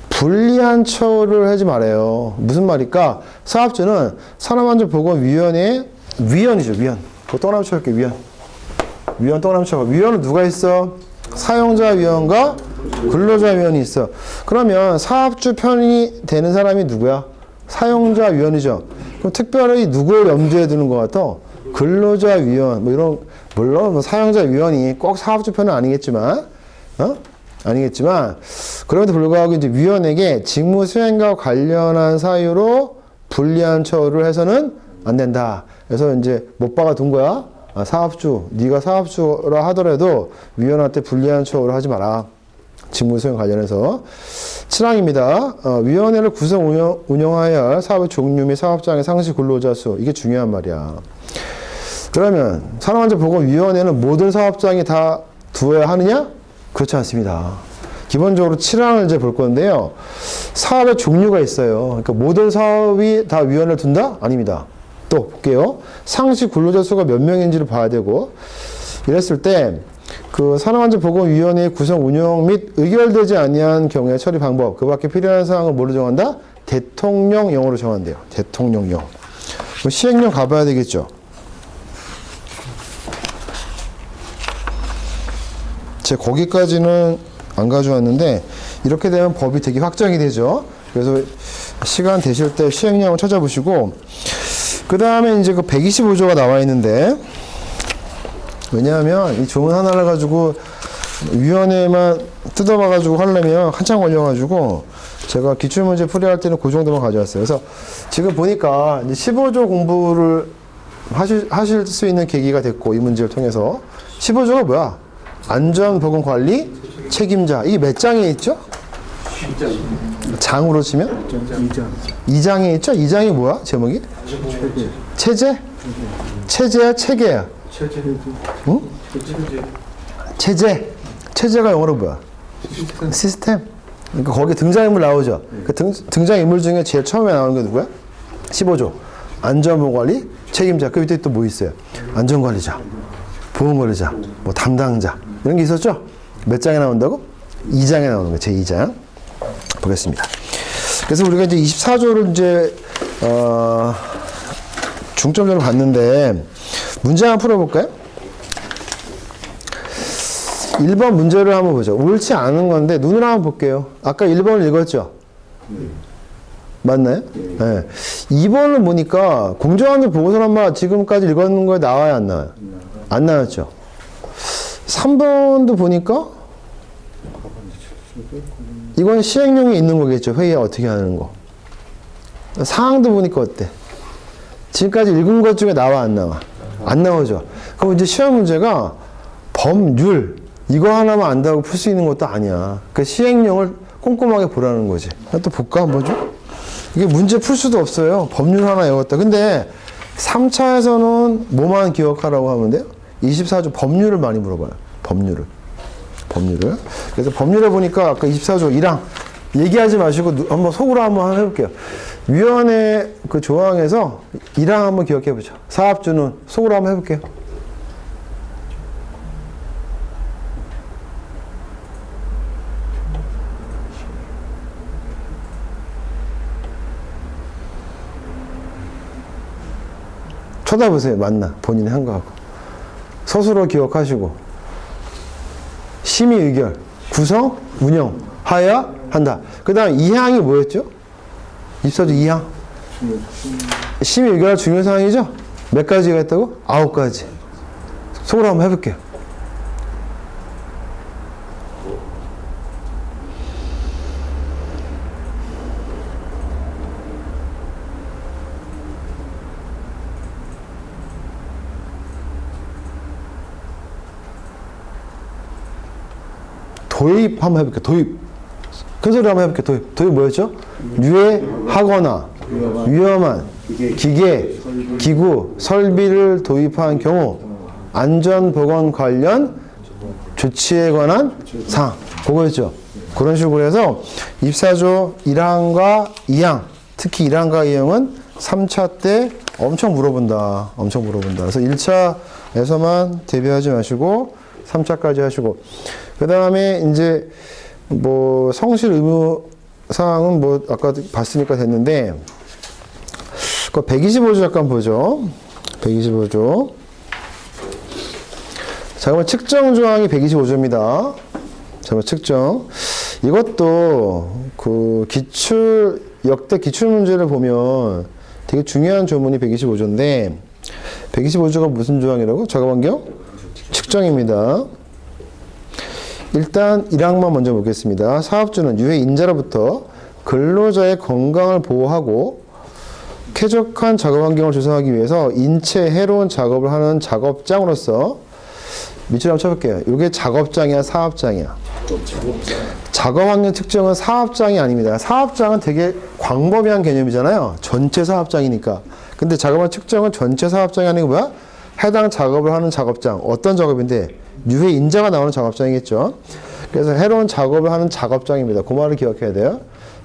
불리한 처우를 하지 말아요. 무슨 말일까? 사업주는 산업안전보건위원회의 위원이죠. 위원. 그거 동그라미 쳐볼게. 위원. 위원 동그라미 쳐봐. 위원은 누가 있어? 사용자위원과 근로자위원이 있어. 그러면 사업주 편이 되는 사람이 누구야? 사용자위원이죠. 그럼 특별히 누구를 염두에 두는 것 같아? 근로자위원. 뭐 이런, 물론 뭐 사용자위원이 꼭 사업주 편은 아니겠지만, 아니겠지만, 그럼에도 불구하고 이제 위원에게 직무 수행과 관련한 사유로 불리한 처우를 해서는 안 된다. 그래서 이제 못 박아둔 거야. 사업주, 네가 사업주라 하더라도 위원한테 불리한 처우를 하지 마라. 직무 수행 관련해서. 7항입니다. 위원회를 구성 운영하여야 할 사업의 종류 및 사업장의 상시 근로자 수. 이게 중요한 말이야. 그러면 산업안전보건위원회는 모든 사업장이 다 두어야 하느냐? 그렇지 않습니다. 기본적으로 7항을 이제 볼 건데요. 사업의 종류가 있어요. 그러니까 모든 사업이 다 위원회를 둔다? 아닙니다. 또 볼게요. 상시 근로자 수가 몇 명인지를 봐야 되고, 이랬을 때 그 산업안전보건위원회의 구성 운영 및 의결되지 아니한 경우의 처리 방법, 그 밖에 필요한 사항을 뭐로 정한다? 대통령령으로 정한대요. 대통령령. 시행령 가봐야 되겠죠. 제가 거기까지는 안 가져왔는데 이렇게 되면 법이 되게 확정이 되죠. 그래서 시간 되실 때 시행령을 찾아보시고, 그 다음에 이제 그 125조가 나와 있는데 왜냐하면 이 조문 하나를 가지고 위원회만 뜯어봐가지고 하려면 한참 걸려가지고 제가 기출문제 풀이할 때는 그 정도만 가져왔어요. 그래서 지금 보니까 이제 15조 공부를 하실 수 있는 계기가 됐고, 이 문제를 통해서. 15조가 뭐야? 안전보건관리 책임자. 이게 몇 장에 있죠? 장으로 치면? 2장에 있죠? 2장이 뭐야? 제목이? 체제? 체제야? 체계야? 응? 체제. 체제가 영어로 뭐야? 시스템. 그러니까 거기 등장인물 나오죠. 그 등장인물 중에 제일 처음에 나오는 게 누구야? 15조. 안전보건관리 책임자. 그 밑에 또 뭐 있어요? 안전관리자, 보건관리자, 뭐 담당자. 이런 게 있었죠? 몇 장에 나온다고? 2장에 나오는 거예요. 제 2장. 보겠습니다. 그래서 우리가 이제 24조를 이제, 중점적으로 봤는데, 문제 한번 풀어볼까요? 1번 문제를 한번 보죠. 옳지 않은 건데, 눈으로 한번 볼게요. 아까 1번을 읽었죠? 맞나요? 네. 2번을 보니까, 공정한데 보고서는 아마 지금까지 읽었는 거에 나와요, 안 나와요? 안 나왔죠? 3번도 보니까, 이건 시행령이 있는 거겠죠. 회의에 어떻게 하는 거. 상황도 보니까 어때? 지금까지 읽은 것 중에 나와, 안 나와? 안 나오죠. 그럼 이제 시험 문제가 법률, 이거 하나만 안다고 풀 수 있는 것도 아니야. 그 시행령을 꼼꼼하게 보라는 거지. 또 볼까, 한번 좀? 이게 문제 풀 수도 없어요. 법률 하나 외웠다. 근데 3차에서는 뭐만 기억하라고 하면 돼요? 24조 법률을 많이 물어봐요. 법률을. 그래서 법률에 보니까 아까 24조 1항 얘기하지 마시고 한번 속으로 한번 해볼게요. 위원회 그 조항에서 1항 한번 기억해보죠. 사업주는 속으로 한번 해볼게요. 쳐다보세요. 맞나? 본인이 한 거하고. 스스로 기억하시고. 심의 의결, 구성, 운영, 하야, 한다. 그 다음 2항이 뭐였죠? 24조 2항. 심의 의결 중요사항이죠? 몇 가지가 있다고? 9가지. 속으로 한번 해볼게요. 도입 한번 해볼게요. 도입. 큰 소리 한번 해볼게요. 도입. 도입 뭐였죠? 유해하거나 위험한 기계, 기구, 설비를 도입한 경우 안전보건 관련 조치에 관한 사항. 그거였죠. 그런 식으로 해서 24조 1항과 2항, 특히 1항과 2항은 3차 때 엄청 물어본다. 엄청 물어본다. 그래서 1차에서만 대비하지 마시고 3차까지 하시고, 그 다음에 이제 뭐 성실 의무 사항은 뭐 아까 봤으니까 됐는데, 그 125조 잠깐 보죠. 125조. 자, 그러면 측정 조항이 125조입니다. 자, 그럼 측정. 이것도 그 역대 기출 문제를 보면 되게 중요한 조문이 125조인데, 125조가 무슨 조항이라고? 작업환경? 측정입니다. 일단 1항만 먼저 보겠습니다. 사업주는 유해 인자로부터 근로자의 건강을 보호하고 쾌적한 작업환경을 조성하기 위해서 인체 해로운 작업을 하는 작업장으로서 밑줄 한번 쳐볼게요. 이게 작업장이야, 사업장이야? 작업환경 측정은 사업장이 아닙니다. 사업장은 되게 광범위한 개념이잖아요. 전체 사업장이니까. 근데 작업환경 측정은 전체 사업장이 아니고 뭐야? 해당 작업을 하는 작업장. 어떤 작업인데? 유해 인자가 나오는 작업장이겠죠. 그래서 해로운 작업을 하는 작업장입니다. 그 말을 기억해야 돼요.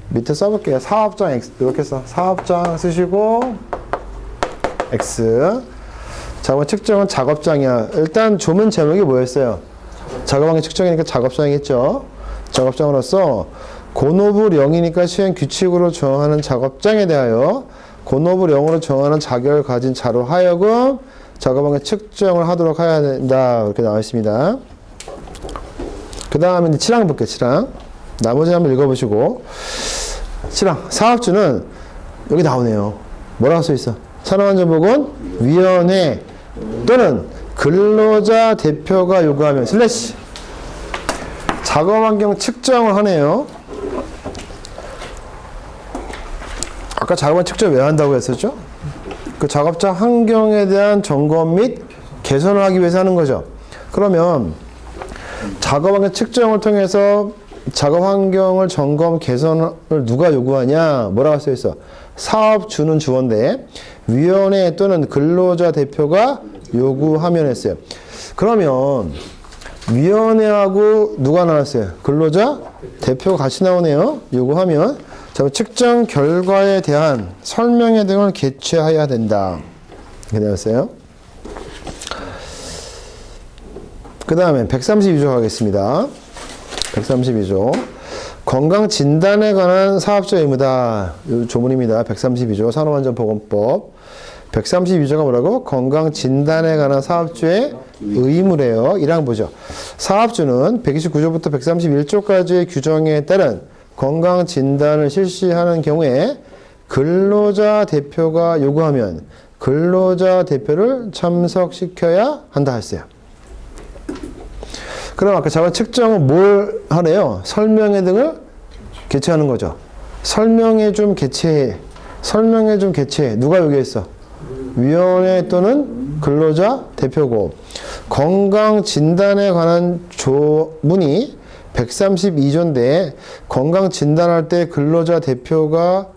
밑에 써볼게요. 사업장 X. 이렇게 써. 사업장 쓰시고 X. 작업 측정은 작업장이야. 일단 조문 제목이 뭐였어요? 작업환경 측정이니까 작업장이겠죠. 작업장으로서 고노블 0이니까 시행 규칙으로 정하는 작업장에 대하여 고노블 0으로 정하는 자격을 가진 자로 하여금 작업환경 측정을 하도록 해야 된다. 이렇게 나와 있습니다. 그 다음에 이제 7항 볼게요. 7항. 나머지 한번 읽어보시고. 7항. 사업주는 여기 나오네요. 뭐라고 써 있어? 산업안전보건위원회 또는 근로자 대표가 요구하면 슬래시 작업 환경 측정을 하네요. 아까 작업 측정 왜 한다고 했었죠? 그 작업자 환경에 대한 점검 및 개선을 하기 위해서 하는 거죠. 그러면 작업 환경 측정을 통해서 작업 환경을 점검 개선을 누가 요구하냐? 뭐라고 써 있어? 사업주는 주어인데 위원회 또는 근로자 대표가 요구하면 했어요. 그러면 위원회하고 누가 나왔어요? 근로자 대표가 같이 나오네요. 요구하면 자, 측정 결과에 대한 설명회 등을 개최해야 된다. 이렇게 되었어요. 그 다음에 132조 가겠습니다. 132조. 건강진단에 관한 사업자 의무다. 이 조문입니다. 132조 산업안전보건법. 132조가 뭐라고? 건강진단에 관한 사업주의 의무래요. 1항 보죠. 사업주는 129조부터 131조까지의 규정에 따른 건강진단을 실시하는 경우에 근로자 대표가 요구하면 근로자 대표를 참석시켜야 한다 했어요. 그럼 아까 작업 측정은 뭘 하래요? 설명회 등을 개최하는 거죠. 설명회 좀 개최해. 설명회 좀 개최해. 누가 요구했어? 위원회 또는 근로자 대표고 건강진단에 관한 조문이 132조인데 건강진단할 때 근로자 대표가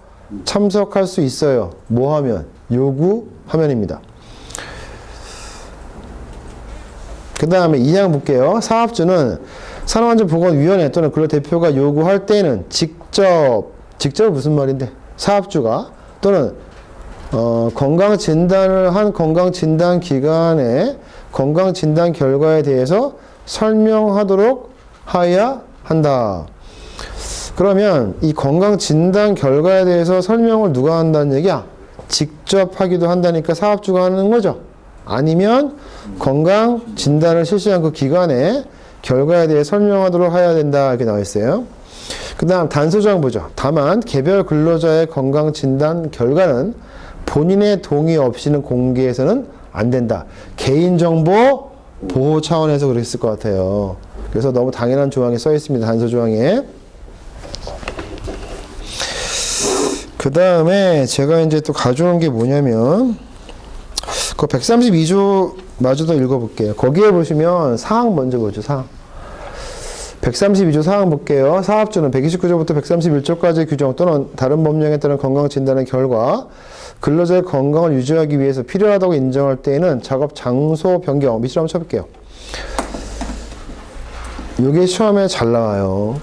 참석할 수 있어요. 뭐 하면? 요구하면입니다. 그 다음에 2항 볼게요. 사업주는 산업안전보건위원회 또는 근로대표가 요구할 때는 직접 무슨 말인데? 사업주가 또는 건강진단을 한 건강진단기관에 건강진단 결과에 대해서 설명하도록 하여야 한다. 그러면 이 건강진단 결과에 대해서 설명을 누가 한다는 얘기야? 직접 하기도 한다니까 사업주가 하는 거죠. 아니면 건강진단을 실시한 그 기관에 결과에 대해 설명하도록 해야 된다. 이렇게 나와 있어요. 그 다음 단서조항 보죠. 다만 개별 근로자의 건강진단 결과는 본인의 동의 없이는 공개해서는 안 된다. 개인정보 보호 차원에서 그랬을 것 같아요. 그래서 너무 당연한 조항이 써 있습니다. 단서조항에. 그 다음에 제가 이제 또 가져온 게 뭐냐면 그 132조 마저도 읽어볼게요. 거기에 보시면 사항 먼저 보죠. 사항. 132조 사항 볼게요. 사업주는 129조부터 131조까지의 규정 또는 다른 법령에 따른 건강진단의 결과 근로자의 건강을 유지하기 위해서 필요하다고 인정할 때에는 작업 장소 변경 밑으로 한번 쳐볼게요. 이게 시험에 잘 나와요.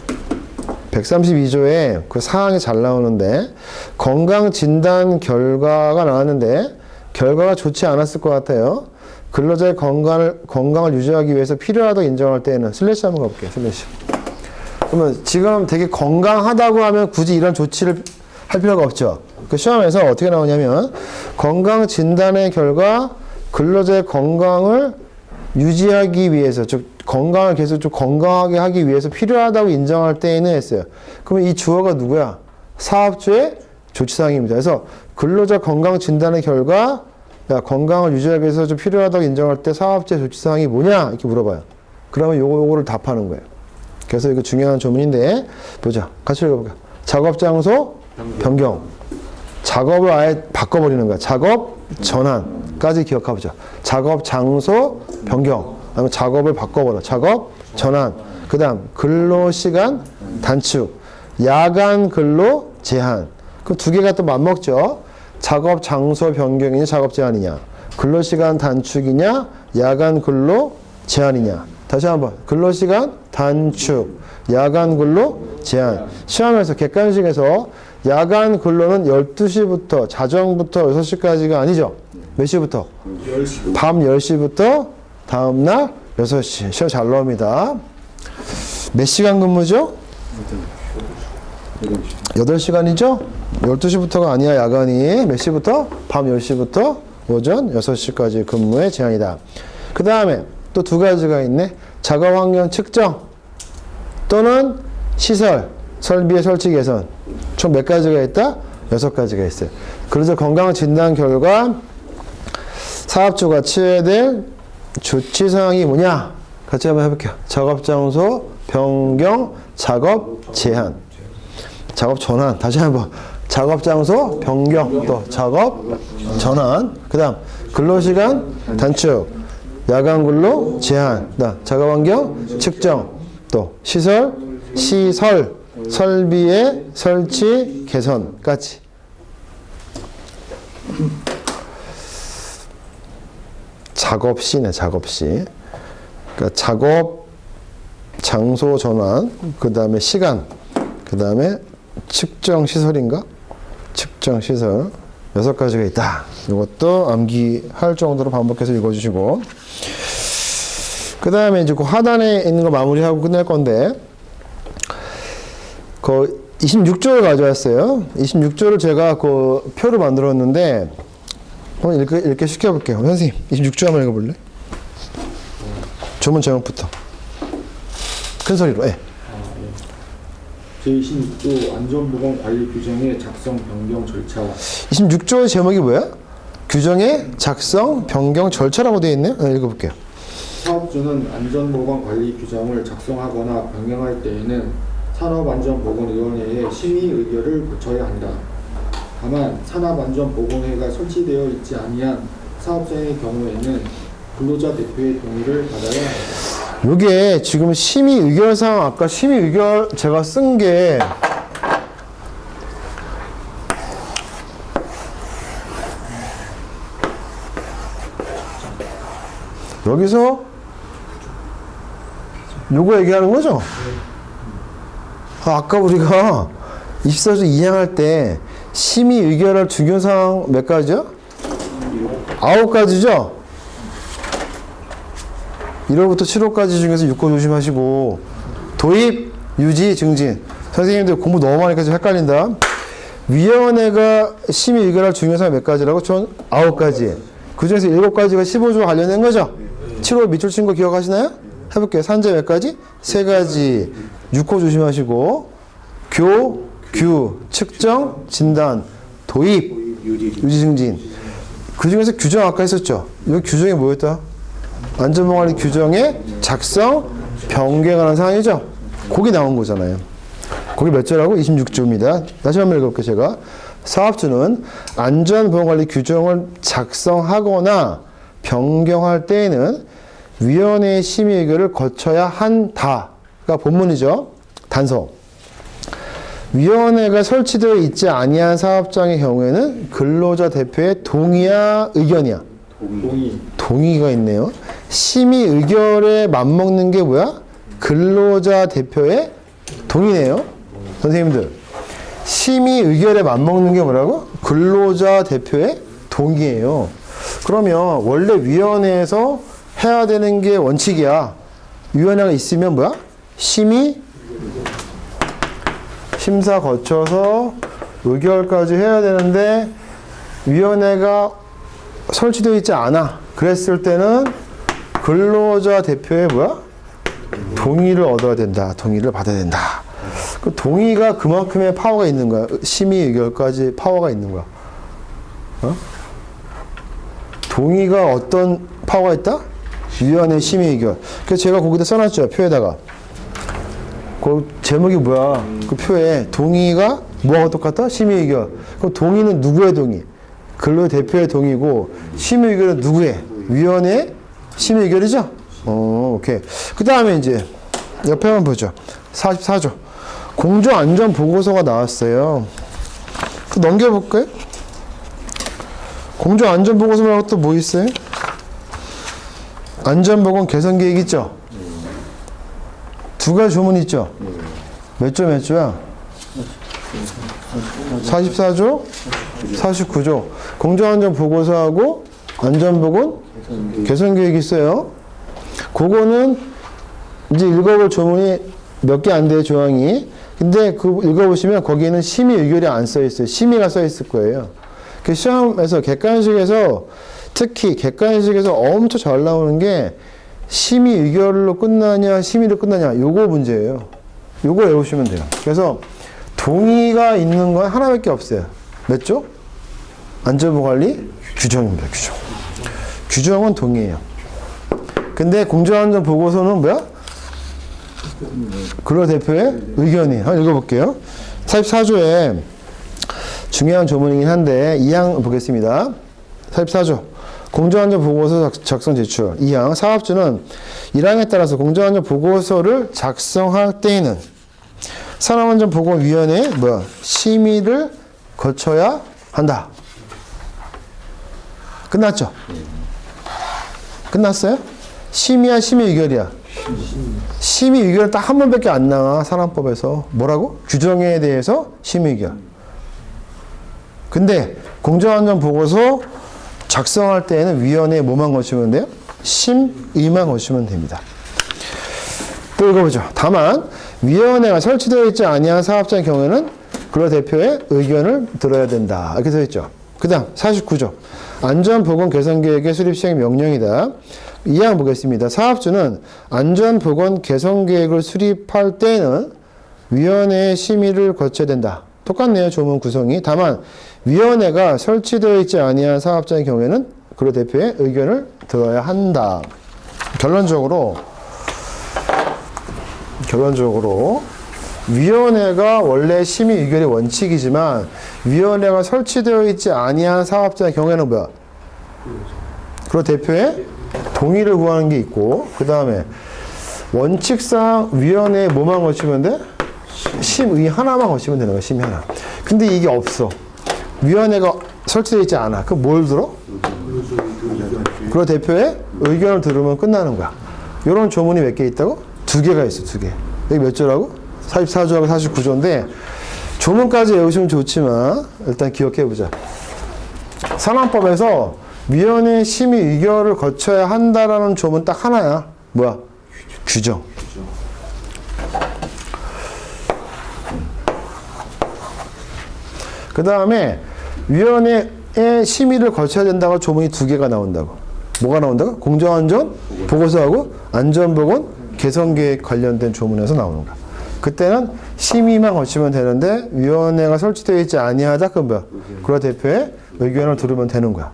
132조에 그 사항이 잘 나오는데 건강진단 결과가 나왔는데 결과가 좋지 않았을 것 같아요. 근로자의 건강을 유지하기 위해서 필요하다고 인정할 때에는 슬래시 한번 가볼게요. 슬래시. 그러면 지금 되게 건강하다고 하면 굳이 이런 조치를 할 필요가 없죠. 그 시험에서 어떻게 나오냐면 건강진단의 결과 근로자의 건강을 유지하기 위해서 즉 건강을 계속 좀 건강하게 하기 위해서 필요하다고 인정할 때에는 했어요. 그러면 이 주어가 누구야? 사업주의 조치사항입니다. 그래서 근로자 건강진단의 결과 건강을 유지하기 위해서 좀 필요하다고 인정할 때 사업주의 조치사항이 뭐냐? 이렇게 물어봐요. 그러면 요거를 답하는 거예요. 그래서 이거 중요한 조문인데 보자. 같이 읽어볼까요? 작업장소 변경. 작업을 아예 바꿔버리는 거야. 작업 전환까지 기억해보자. 작업 장소 변경. 아니면 작업을 바꿔버려. 작업 전환. 그 다음 근로시간 단축. 야간 근로 제한. 그 두 개가 또 맞먹죠. 작업 장소 변경이냐 작업 제한이냐. 근로시간 단축이냐 야간 근로 제한이냐. 다시 한번. 근로시간 단축. 야간 근로 제한. 시험에서 객관식에서 야간 근로는 12시부터 자정부터 6시까지가 아니죠. 몇 시부터? 10시. 밤 10시부터 다음날 6시. 시험 잘 나옵니다. 몇 시간 근무죠? 8시간이죠? 12시부터가 아니야, 야간이. 몇 시부터? 밤 10시부터 오전 6시까지 근무의 제한이다. 그 다음에 또 두 가지가 있네. 작업 환경 측정 또는 시설, 설비의 설치 개선. 총 몇 가지가 있다? 6가지가 있어요. 그래서 건강 진단 결과 사업주가 취해야 될 조치사항이 뭐냐? 같이 한번 해볼게요. 작업장소 변경, 작업 제한, 작업 전환. 다시 한번. 작업장소 변경, 또 작업 전환. 그 다음 근로시간 단축, 야간 근로 제한, 그다음 작업 환경 측정, 또 시설, 설비의 설치 개선까지. 작업시네, 작업시. 그러니까 작업 장소 전환, 그 다음에 시간, 그 다음에 측정 시설인가? 측정 시설 6가지가 있다. 이것도 암기할 정도로 반복해서 읽어주시고, 그 다음에 이제 그 하단에 있는 거 마무리하고 끝낼 건데, 그 26조를 가져왔어요. 26조를 제가 그 표를 만들었는데 한번 읽게 시켜볼게요. 선생님 26조 한번 읽어볼래? 조문 제목부터 큰 소리로. 예. 제26조 안전보건관리 규정의 작성 변경 절차. 26조의 제목이 뭐야? 규정의 작성 변경 절차라고 되어 있네요. 읽어볼게요. 사업주는 안전보건관리 규정을 작성하거나 변경할 때에는 산업안전보건위원회의 심의 의결을 거쳐야 한다. 다만 산업안전보건회가 설치되어 있지 아니한 사업장의 경우에는 근로자 대표의 동의를 받아야 한다. 요게 지금 심의 의결상, 아까 심의 의결 제가 쓴 게 여기서 요거 얘기하는 거죠? 아까 우리가 24조 2항 할 때 심의 의결할 중요사항 몇 가지죠? 9가지죠? 1호부터 7호까지 중에서 6호 조심하시고, 도입, 유지, 증진. 선생님들 공부 너무 많이 해서 헷갈린다. 위원회가 심의 의결할 중요사항 몇 가지라고? 총 9가지. 그 중에서 7가지가 15조와 관련된 거죠? 7호 밑줄 친 거 기억하시나요? 해볼게요. 산재 몇 가지? 3가지. 6호 조심하시고, 규, 측정, 진단, 도입, 유지, 증진. 그 중에서 규정 아까 했었죠? 이 규정이 뭐였다? 안전보건관리 규정의 작성, 변경하는 사항이죠? 거기 나온 거잖아요. 거기 몇 조라고? 26조입니다. 다시 한번 읽어볼게요, 제가. 사업주는 안전보건관리 규정을 작성하거나 변경할 때에는 위원회의 심의 의결을 거쳐야 한다가 본문이죠. 단서. 위원회가 설치되어 있지 아니한 사업장의 경우에는 근로자 대표의 동의야, 의견이야? 동의가 있네요. 심의 의결에 맞먹는 게 뭐야? 근로자 대표의 동의네요. 선생님들, 심의 의결에 맞먹는 게 뭐라고? 근로자 대표의 동의예요. 그러면 원래 위원회에서 해야 되는 게 원칙이야. 위원회가 있으면 뭐야? 심사 거쳐서 의결까지 해야 되는데 위원회가 설치되어 있지 않아. 그랬을 때는 근로자 대표의 뭐야? 동의를 얻어야 된다. 동의를 받아야 된다. 그 동의가 그만큼의 파워가 있는 거야. 심의 의결까지 파워가 있는 거야. 어? 동의가 어떤 파워가 있다? 위원회 심의 의결. 그래서 제가 거기다 써놨죠. 표에다가. 그 제목이 뭐야? 그 표에 동의가 뭐하고 똑같다? 심의 의결. 그럼 동의는 누구의 동의? 근로 대표의 동의고, 심의 의결은 누구의? 위원회 심의 의결이죠? 오케이. 그 다음에 이제 옆에 한번 보죠. 44조. 공정안전보고서가 나왔어요. 넘겨볼까요? 공정안전보고서 말고 또 뭐 있어요? 안전보건 개선계획 있죠? 2가지 조문 있죠? 몇 조야? 44조, 49조. 공정안전보고서하고 안전보건 개선계획이 있어요. 그거는 이제 읽어볼 조문이 몇 개 안 돼요, 조항이. 근데 그 읽어보시면 거기에는 심의 의결이 안 써있어요. 심의가 써있을 거예요. 그 시험에서 객관식에서, 특히 객관식에서 엄청 잘 나오는 게 심의 의결로 끝나냐, 심의로 끝나냐, 요거 문제예요. 요거 외우시면 돼요. 그래서 동의가 있는 건 하나밖에 없어요. 몇 조? 안전보건관리 규정입니다. 규정. 규정은 동의예요. 근데 공정안전보고서는 뭐야? 근로대표의 의견이. 한번 읽어볼게요. 44조에 중요한 조문이긴 한데 2항 보겠습니다. 44조. 공정안전보고서 작성 제출. 2항. 사업주는 1항에 따라서 공정안전보고서를 작성할 때에는 산업안전보건위원회의 심의를 거쳐야 한다. 끝났죠? 끝났어요? 심의야, 심의 의결이야? 심의 의결은 딱 한 번밖에 안 나와, 산업법에서. 뭐라고? 규정에 대해서 심의 의결. 근데 공정안전보고서 작성할 때에는 위원회에 뭐만 거치면 돼요? 심의만 거치면 됩니다. 또 읽어보죠. 다만 위원회가 설치되어 있지 아니한 사업자의 경우에는 근로대표의 의견을 들어야 된다. 이렇게 되어 있죠. 그 다음 49조. 안전보건 개선계획의 수립 시행 명령이다. 2항 보겠습니다. 사업주는 안전보건 개선계획을 수립할 때는 위원회의 심의를 거쳐야 된다. 똑같네요. 조문 구성이. 다만 위원회가 설치되어 있지 아니한 사업자의 경우에는 근로대표의 의견을 들어야 한다. 결론적으로 위원회가 원래 심의 의결이 원칙이지만 위원회가 설치되어 있지 아니한 사업자의 경우에는 뭐야? 근로대표의 동의를 구하는 게 있고, 그 다음에 원칙상 위원회에 뭐만 거치면 돼? 심의 하나만 거치면 되는 거야. 심의 하나. 근데 이게 없어. 위원회가 설치되어 있지 않아. 그럼 뭘 들어? 근로대표의 의견을 들으면 끝나는 거야. 이런 조문이 몇 개 있다고? 2개가 있어. 2개. 여기 몇 조라고? 44조하고 49조인데 조문까지 외우시면 좋지만 일단 기억해보자. 산업법에서 위원회 심의 의결을 거쳐야 한다라는 조문 딱 하나야. 뭐야? 규정. 그 다음에 위원회의 심의를 거쳐야 된다고 조문이 2개가 나온다고. 뭐가 나온다고? 공정안전 보고서하고 안전보건 개선계획 관련된 조문에서 나오는 거야. 그때는 심의만 거치면 되는데 위원회가 설치되어 있지 아니하다. 그건 뭐야? 근로대표의 의견을 들으면 되는 거야.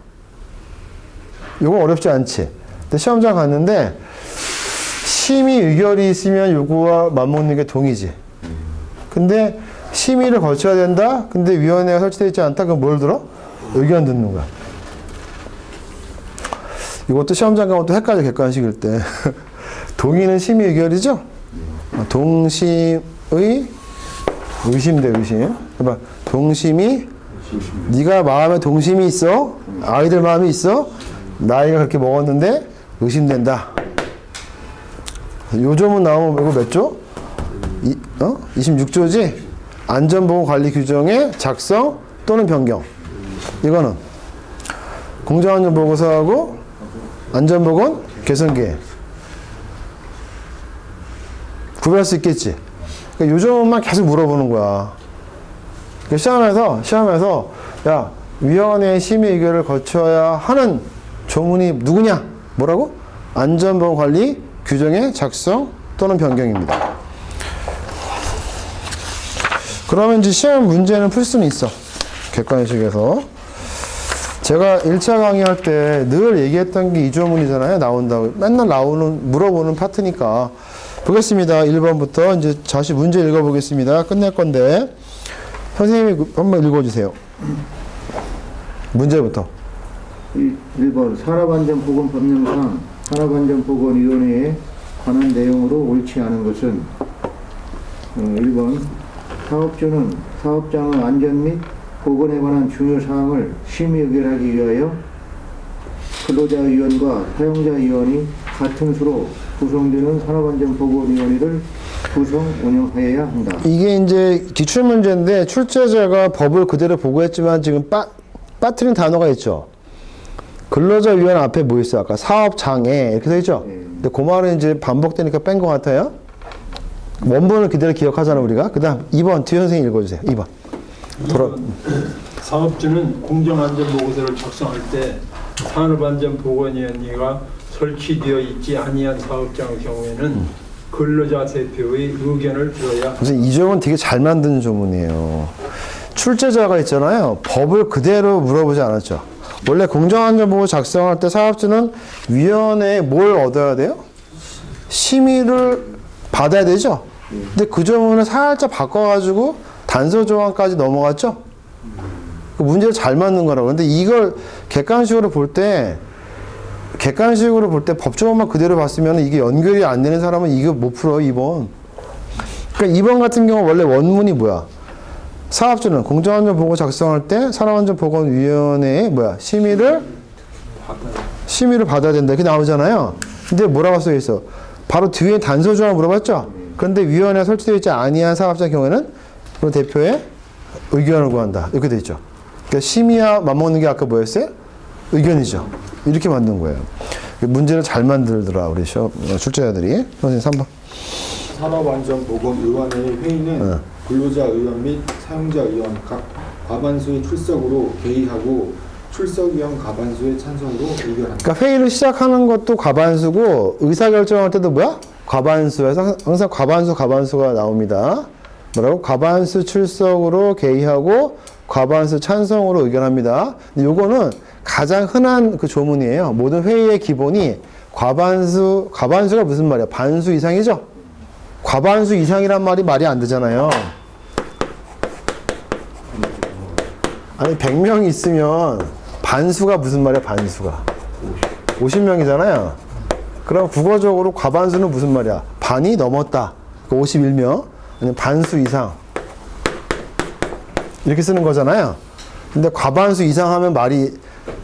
이거 어렵지 않지? 근데 시험장 갔는데 심의 의결이 있으면 요거와 맞먹는 게 동의지. 근데 심의를 거쳐야 된다? 근데 위원회가 설치되어 있지 않다? 그럼 뭘 들어? 의견 듣는 거야. 이것도 시험장 가면 또 헷갈려, 객관식일 때. 동의는 심의 의결이죠? 동심의 의심돼, 의심. 해봐. 동심이, 네가 마음에 동심이 있어? 아이들 마음이 있어? 나이가 그렇게 먹었는데 의심된다. 요점은 나오면 이거 몇 조? 26조지? 안전보건관리 규정의 작성 또는 변경. 이거는 공정안전보고서하고 안전보건 개선계획. 구별할 수 있겠지? 그러니까 요점만 계속 물어보는 거야. 그러니까 시험에서 야, 위원회 심의 의결을 거쳐야 하는 조문이 누구냐? 뭐라고? 안전보건관리 규정의 작성 또는 변경입니다. 그러면 이제 시험 문제는 풀 수는 있어. 객관식에서. 제가 1차 강의할 때 늘 얘기했던 게 이 조문이잖아요. 나온다고. 맨날 물어보는 파트니까. 보겠습니다. 1번부터 이제 다시 문제 읽어보겠습니다. 끝낼 건데. 선생님이 한번 읽어주세요. 문제부터. 1번 산업안전보건법령상 산업안전보건위원회에 관한 내용으로 옳지 않은 것은 1번 사업주는 사업장의 안전 및 보건에 관한 중요 사항을 심의 의결하기 위하여 근로자위원과 사용자위원이 같은 수로 구성되는 산업안전보건위원회를 구성 운영하여야 한다. 이게 이제 기출문제인데 출제자가 법을 그대로 보고했지만 지금 빠뜨린 단어가 있죠. 근로자위원 앞에 뭐 있어? 아까 사업장에 이렇게 돼 있죠. 근데 그 말은 이제 반복되니까 뺀 것 같아요. 원본을 그대로 기억하잖아 우리가. 그 다음 2번 뒤 선생님 읽어주세요. 2번. 사업주는 공정안전보고서를 작성할 때 산업안전보건위원회가 설치되어 있지 아니한 사업장의 경우에는 근로자 대표의 의견을 들어야. 선생님 이 조문 되게 잘 만든 조문이에요. 출제자가 있잖아요. 법을 그대로 물어보지 않았죠. 원래 공정안전보고 작성할 때 사업주는 위원회에 뭘 얻어야 돼요? 심의를 받아야 되죠? 근데 그 조문을 살짝 바꿔가지고 단서 조항까지 넘어갔죠? 그 문제를 잘 맞는 거라고. 근데 이걸 객관식으로 볼 때 법조문만 그대로 봤으면 이게 연결이 안 되는 사람은 이거 못 풀어, 2번. 그러니까 2번 같은 경우 원래 원문이 뭐야? 사업주는 공정안전보고 작성할 때 산업안전보건위원회에 심의를 받아야 된다. 이렇게 나오잖아요. 근데 뭐라고 써 있어? 바로 뒤에 단서 조항을 물어봤죠? 그런데 위원회가 설치되어 있지 아니한 사업자의 경우에는 그 대표의 의견을 구한다. 이렇게 돼 있죠. 그러니까 심의와 맞먹는 게 아까 뭐였어요? 의견이죠. 이렇게 만든 거예요. 문제를 잘 만들더라, 우리 출제자들이. 선생님 3번. 산업안전보건위원회의 회의는 근로자 의원 및 사용자 의원 각 과반수의 출석으로 개의하고 출석 위원 과반수의 찬성으로 의결한다. 그러니까 회의를 시작하는 것도 과반수고 의사결정할 때도 뭐야? 과반수에서 항상 과반수가 나옵니다. 뭐라고? 과반수 출석으로 개의하고 과반수 찬성으로 의견합니다. 근데 요거는 가장 흔한 그 조문이에요. 모든 회의의 기본이 과반수가 무슨 말이야? 반수 이상이죠? 과반수 이상이란 말이 안 되잖아요. 아니 100명 있으면 반수가 무슨 말이야? 반수가 50명이잖아요. 그럼 국어적으로 과반수는 무슨 말이야? 반이 넘었다. 51명 아니면 반수 이상 이렇게 쓰는 거잖아요. 근데 과반수 이상 하면 말이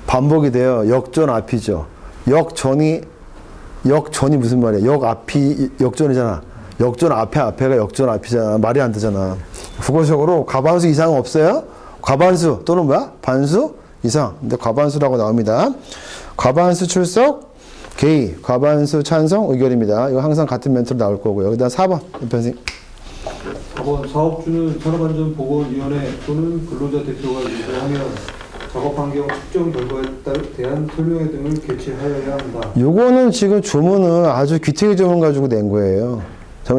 반복이 돼요. 역전 앞이죠. 역전이 무슨 말이야? 역 앞이 역전이잖아. 역전 앞에가 역전 앞이잖아. 말이 안 되잖아. 국어적으로 과반수 이상은 없어요. 과반수 또는 뭐야? 반수 이상. 근데 과반수라고 나옵니다. 과반수 출석, 개의, 과반수 찬성, 의결입니다. 이거 항상 같은 멘트로 나올 거고요. 그다음 4번. 선생님. 4번 사업주는 산업안전보건위원회 또는 근로자 대표가 요구하면 작업환경 측정 결과에 대한 설명회 등을 개최하여야 한다. 요거는 지금 조문은 아주 귀태기 조문 가지고 낸 거예요.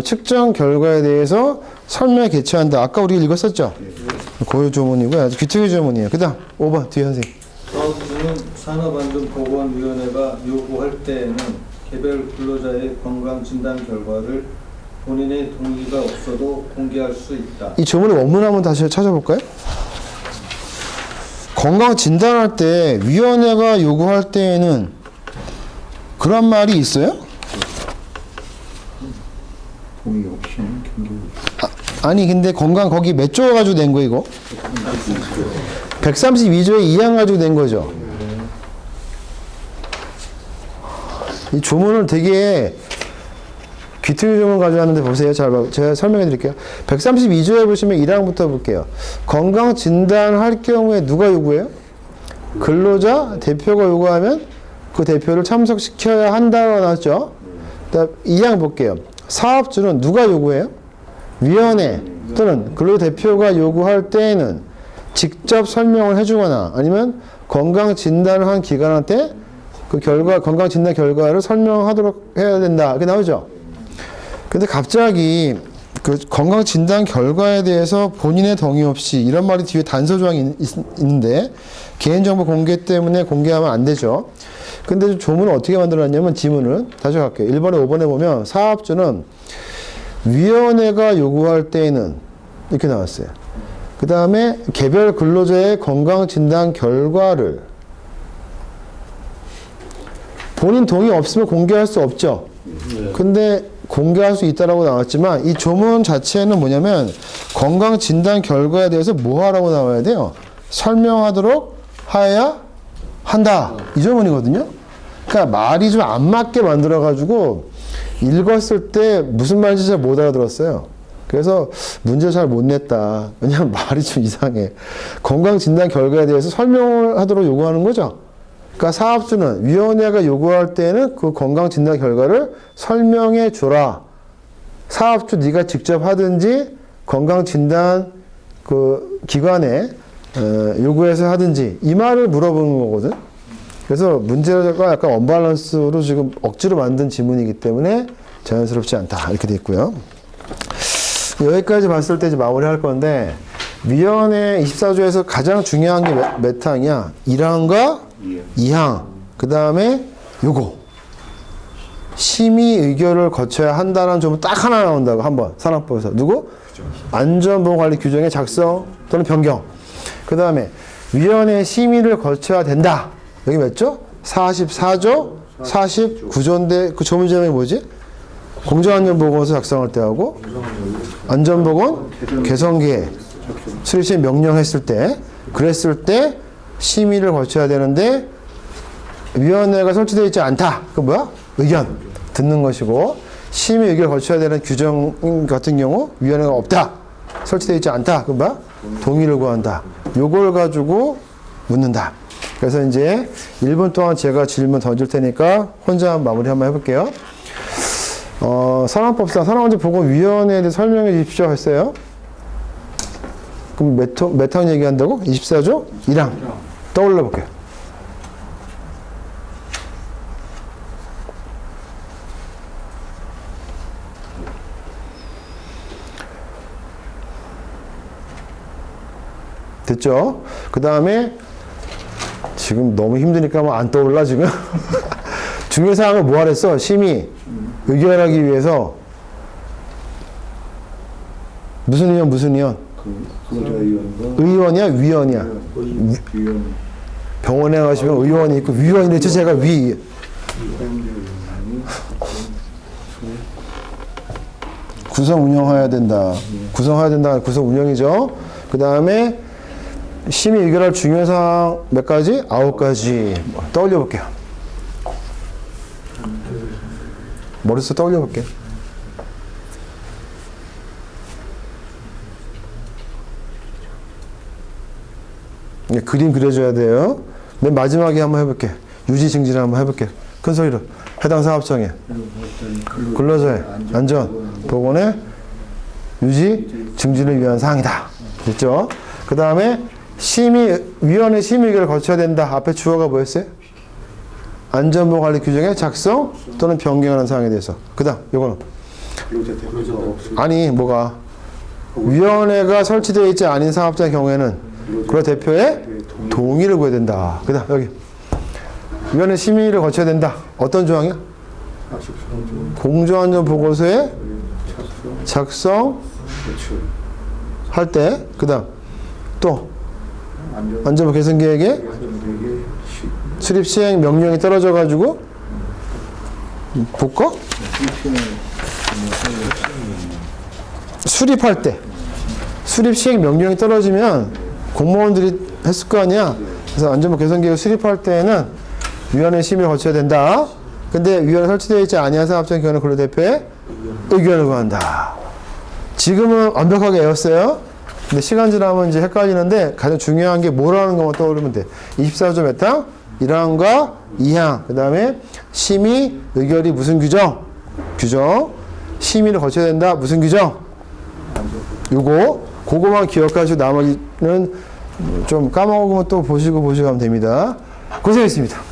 측정 결과에 대해서 설명회 개최한다. 아까 우리 읽었었죠? 고유 조문이고요. 아주 귀태기 조문이에요. 그 다음 5번 뒤에 선생님. 사업주는 산업안전보건위원회가 요구할 때에는 개별 근로자의 건강진단 결과를 본인의 동의가 없어도 공개할 수 있다. 이 조문의 원문 한번 다시 찾아볼까요? 건강 진단할 때 위원회가 요구할 때에는 그런 말이 있어요? 동의 없이는 경계. 아니 근데 건강 거기 몇 조 가지고 낸 거 이거? 132조의 2항 가지고 낸 거죠. 이 조문을 되게 귀퉁이 조문 가져왔는데 보세요. 제가 설명해 드릴게요. 132조에 보시면 1항부터 볼게요. 건강 진단할 경우에 누가 요구해요? 근로자 대표가 요구하면 그 대표를 참석시켜야 한다고 나왔죠. 그다음 2항 볼게요. 사업주는 누가 요구해요? 위원회 또는 근로자 대표가 요구할 때에는 직접 설명을 해주거나 아니면 건강 진단을 한 기관한테 그 건강 진단 결과를 설명하도록 해야 된다. 이렇게 나오죠. 근데 갑자기 그 건강 진단 결과에 대해서 본인의 동의 없이 이런 말이 뒤에 단서 조항이 있는데 개인정보 공개 때문에 공개하면 안 되죠. 근데 조문을 어떻게 만들었냐면 지문을 다시 갈게요. 1번에 5번에 보면 사업주는 위원회가 요구할 때에는 이렇게 나왔어요. 그 다음에 개별 근로자의 건강 진단 결과를 본인 동의 없으면 공개할 수 없죠. 근데 공개할 수 있다라고 나왔지만 이 조문 자체는 뭐냐면 건강 진단 결과에 대해서 뭐 하라고 나와야 돼요? 설명하도록 하여야 한다. 이 조문이거든요. 그러니까 말이 좀 안 맞게 만들어가지고 읽었을 때 무슨 말인지 잘 못 알아들었어요. 그래서 문제 잘 못 냈다. 왜냐하면 말이 좀 이상해. 건강 진단 결과에 대해서 설명을 하도록 요구하는 거죠. 그러니까 사업주는 위원회가 요구할 때는 그 건강 진단 결과를 설명해 줘라. 사업주 네가 직접 하든지 건강 진단 그 기관에 요구해서 하든지 이 말을 물어보는 거거든. 그래서 문제가 약간 언밸런스로 지금 억지로 만든 지문이기 때문에 자연스럽지 않다. 이렇게 돼 있고요. 여기까지 봤을 때 이제 마무리할 건데 위원회 24조에서 가장 중요한 게 몇 항이야? 1항과 2항. 그 다음에 요거. 심의 의결을 거쳐야 한다는 점은 딱 하나 나온다고 한번 산업부에서. 누구? 안전보건관리 규정의 작성 또는 변경. 그 다음에 위원회 심의를 거쳐야 된다. 여기 몇 조? 44조, 49조인데 그 조문 제목이 뭐지? 공정안전보건서 작성할 때 하고 안전보건 개선계획 수립시행 명령했을 때 그랬을 때 심의를 거쳐야 되는데 위원회가 설치되어 있지 않다. 그 뭐야? 의견 듣는 것이고 심의 의견을 거쳐야 되는 규정 같은 경우 위원회가 없다. 설치되어 있지 않다. 그 뭐야? 동의를 구한다. 요걸 가지고 묻는다. 그래서 이제 1분 동안 제가 질문 던질 테니까 혼자 마무리 한번 해볼게요. 산업법상 산업안전보건위원회에 대해 설명해 주십시오 했어요. 그럼 몇 항 얘기한다고? 24조? 1항. 떠올려 볼게요. 됐죠? 그 다음에 지금 너무 힘드니까 뭐 안 떠올라 지금. 중요사항을 뭐 하랬어? 심의 의결하기 위해서 무슨 의원 무슨 의원? 의원이야 위원이야? 병원에 가시면 의원이 있고 위원이 있죠. 제가 위. 구성 운영해야 된다. 구성해야 된다. 구성 운영이죠. 그 다음에 심의 의결할 중요사항 몇 가지? 9가지. 떠올려 볼게요. 머릿속 떠올려 볼게요. 그림 그려줘야 돼요. 맨 마지막에 한번 해볼게. 유지 증진을 한번 해볼게. 큰 소리로. 해당 사업청에 근로자의 안전 보건의 유지 증진을 위한 사항이다. 됐죠? 그 다음에 위원회 심의 의결을 거쳐야 된다. 앞에 주어가 뭐였어요? 안전보건관리 규정의 작성 또는 변경하는 사항에 대해서. 그 다음 요거는 아니 뭐가 위원회가 설치되어 있지 않은 사업자의 경우에는 그 대표의 동의를 구해야 된다. 그 다음 여기 위원회 심의를 거쳐야 된다. 어떤 조항이야? 공정안전보고서의 작성 할 때. 그 다음 또 안전보 개선계획에 수립시행 명령이 떨어져 가지고 볼까? 수립할 때 수립시행 명령이 떨어지면 공무원들이 했을 거 아니야. 그래서 안전보 개선계획 수립할 때에는 위원회 심의를 거쳐야 된다. 근데 위원회 설치되어 있지 아니한 사업자의 경우는 근로대표의 의견을 구한다. 지금은 완벽하게 외웠어요. 근데 시간 지나면 이제 헷갈리는데 가장 중요한 게 뭐라는 것만 떠오르면 돼. 24조 몇 항? 1항과 2항. 그 다음에 심의 의결이 무슨 규정? 규정. 심의를 거쳐야 된다. 무슨 규정? 그거만 기억하시고 나머지는 좀 까먹으면 또 보시고 하면 됩니다. 고생했습니다.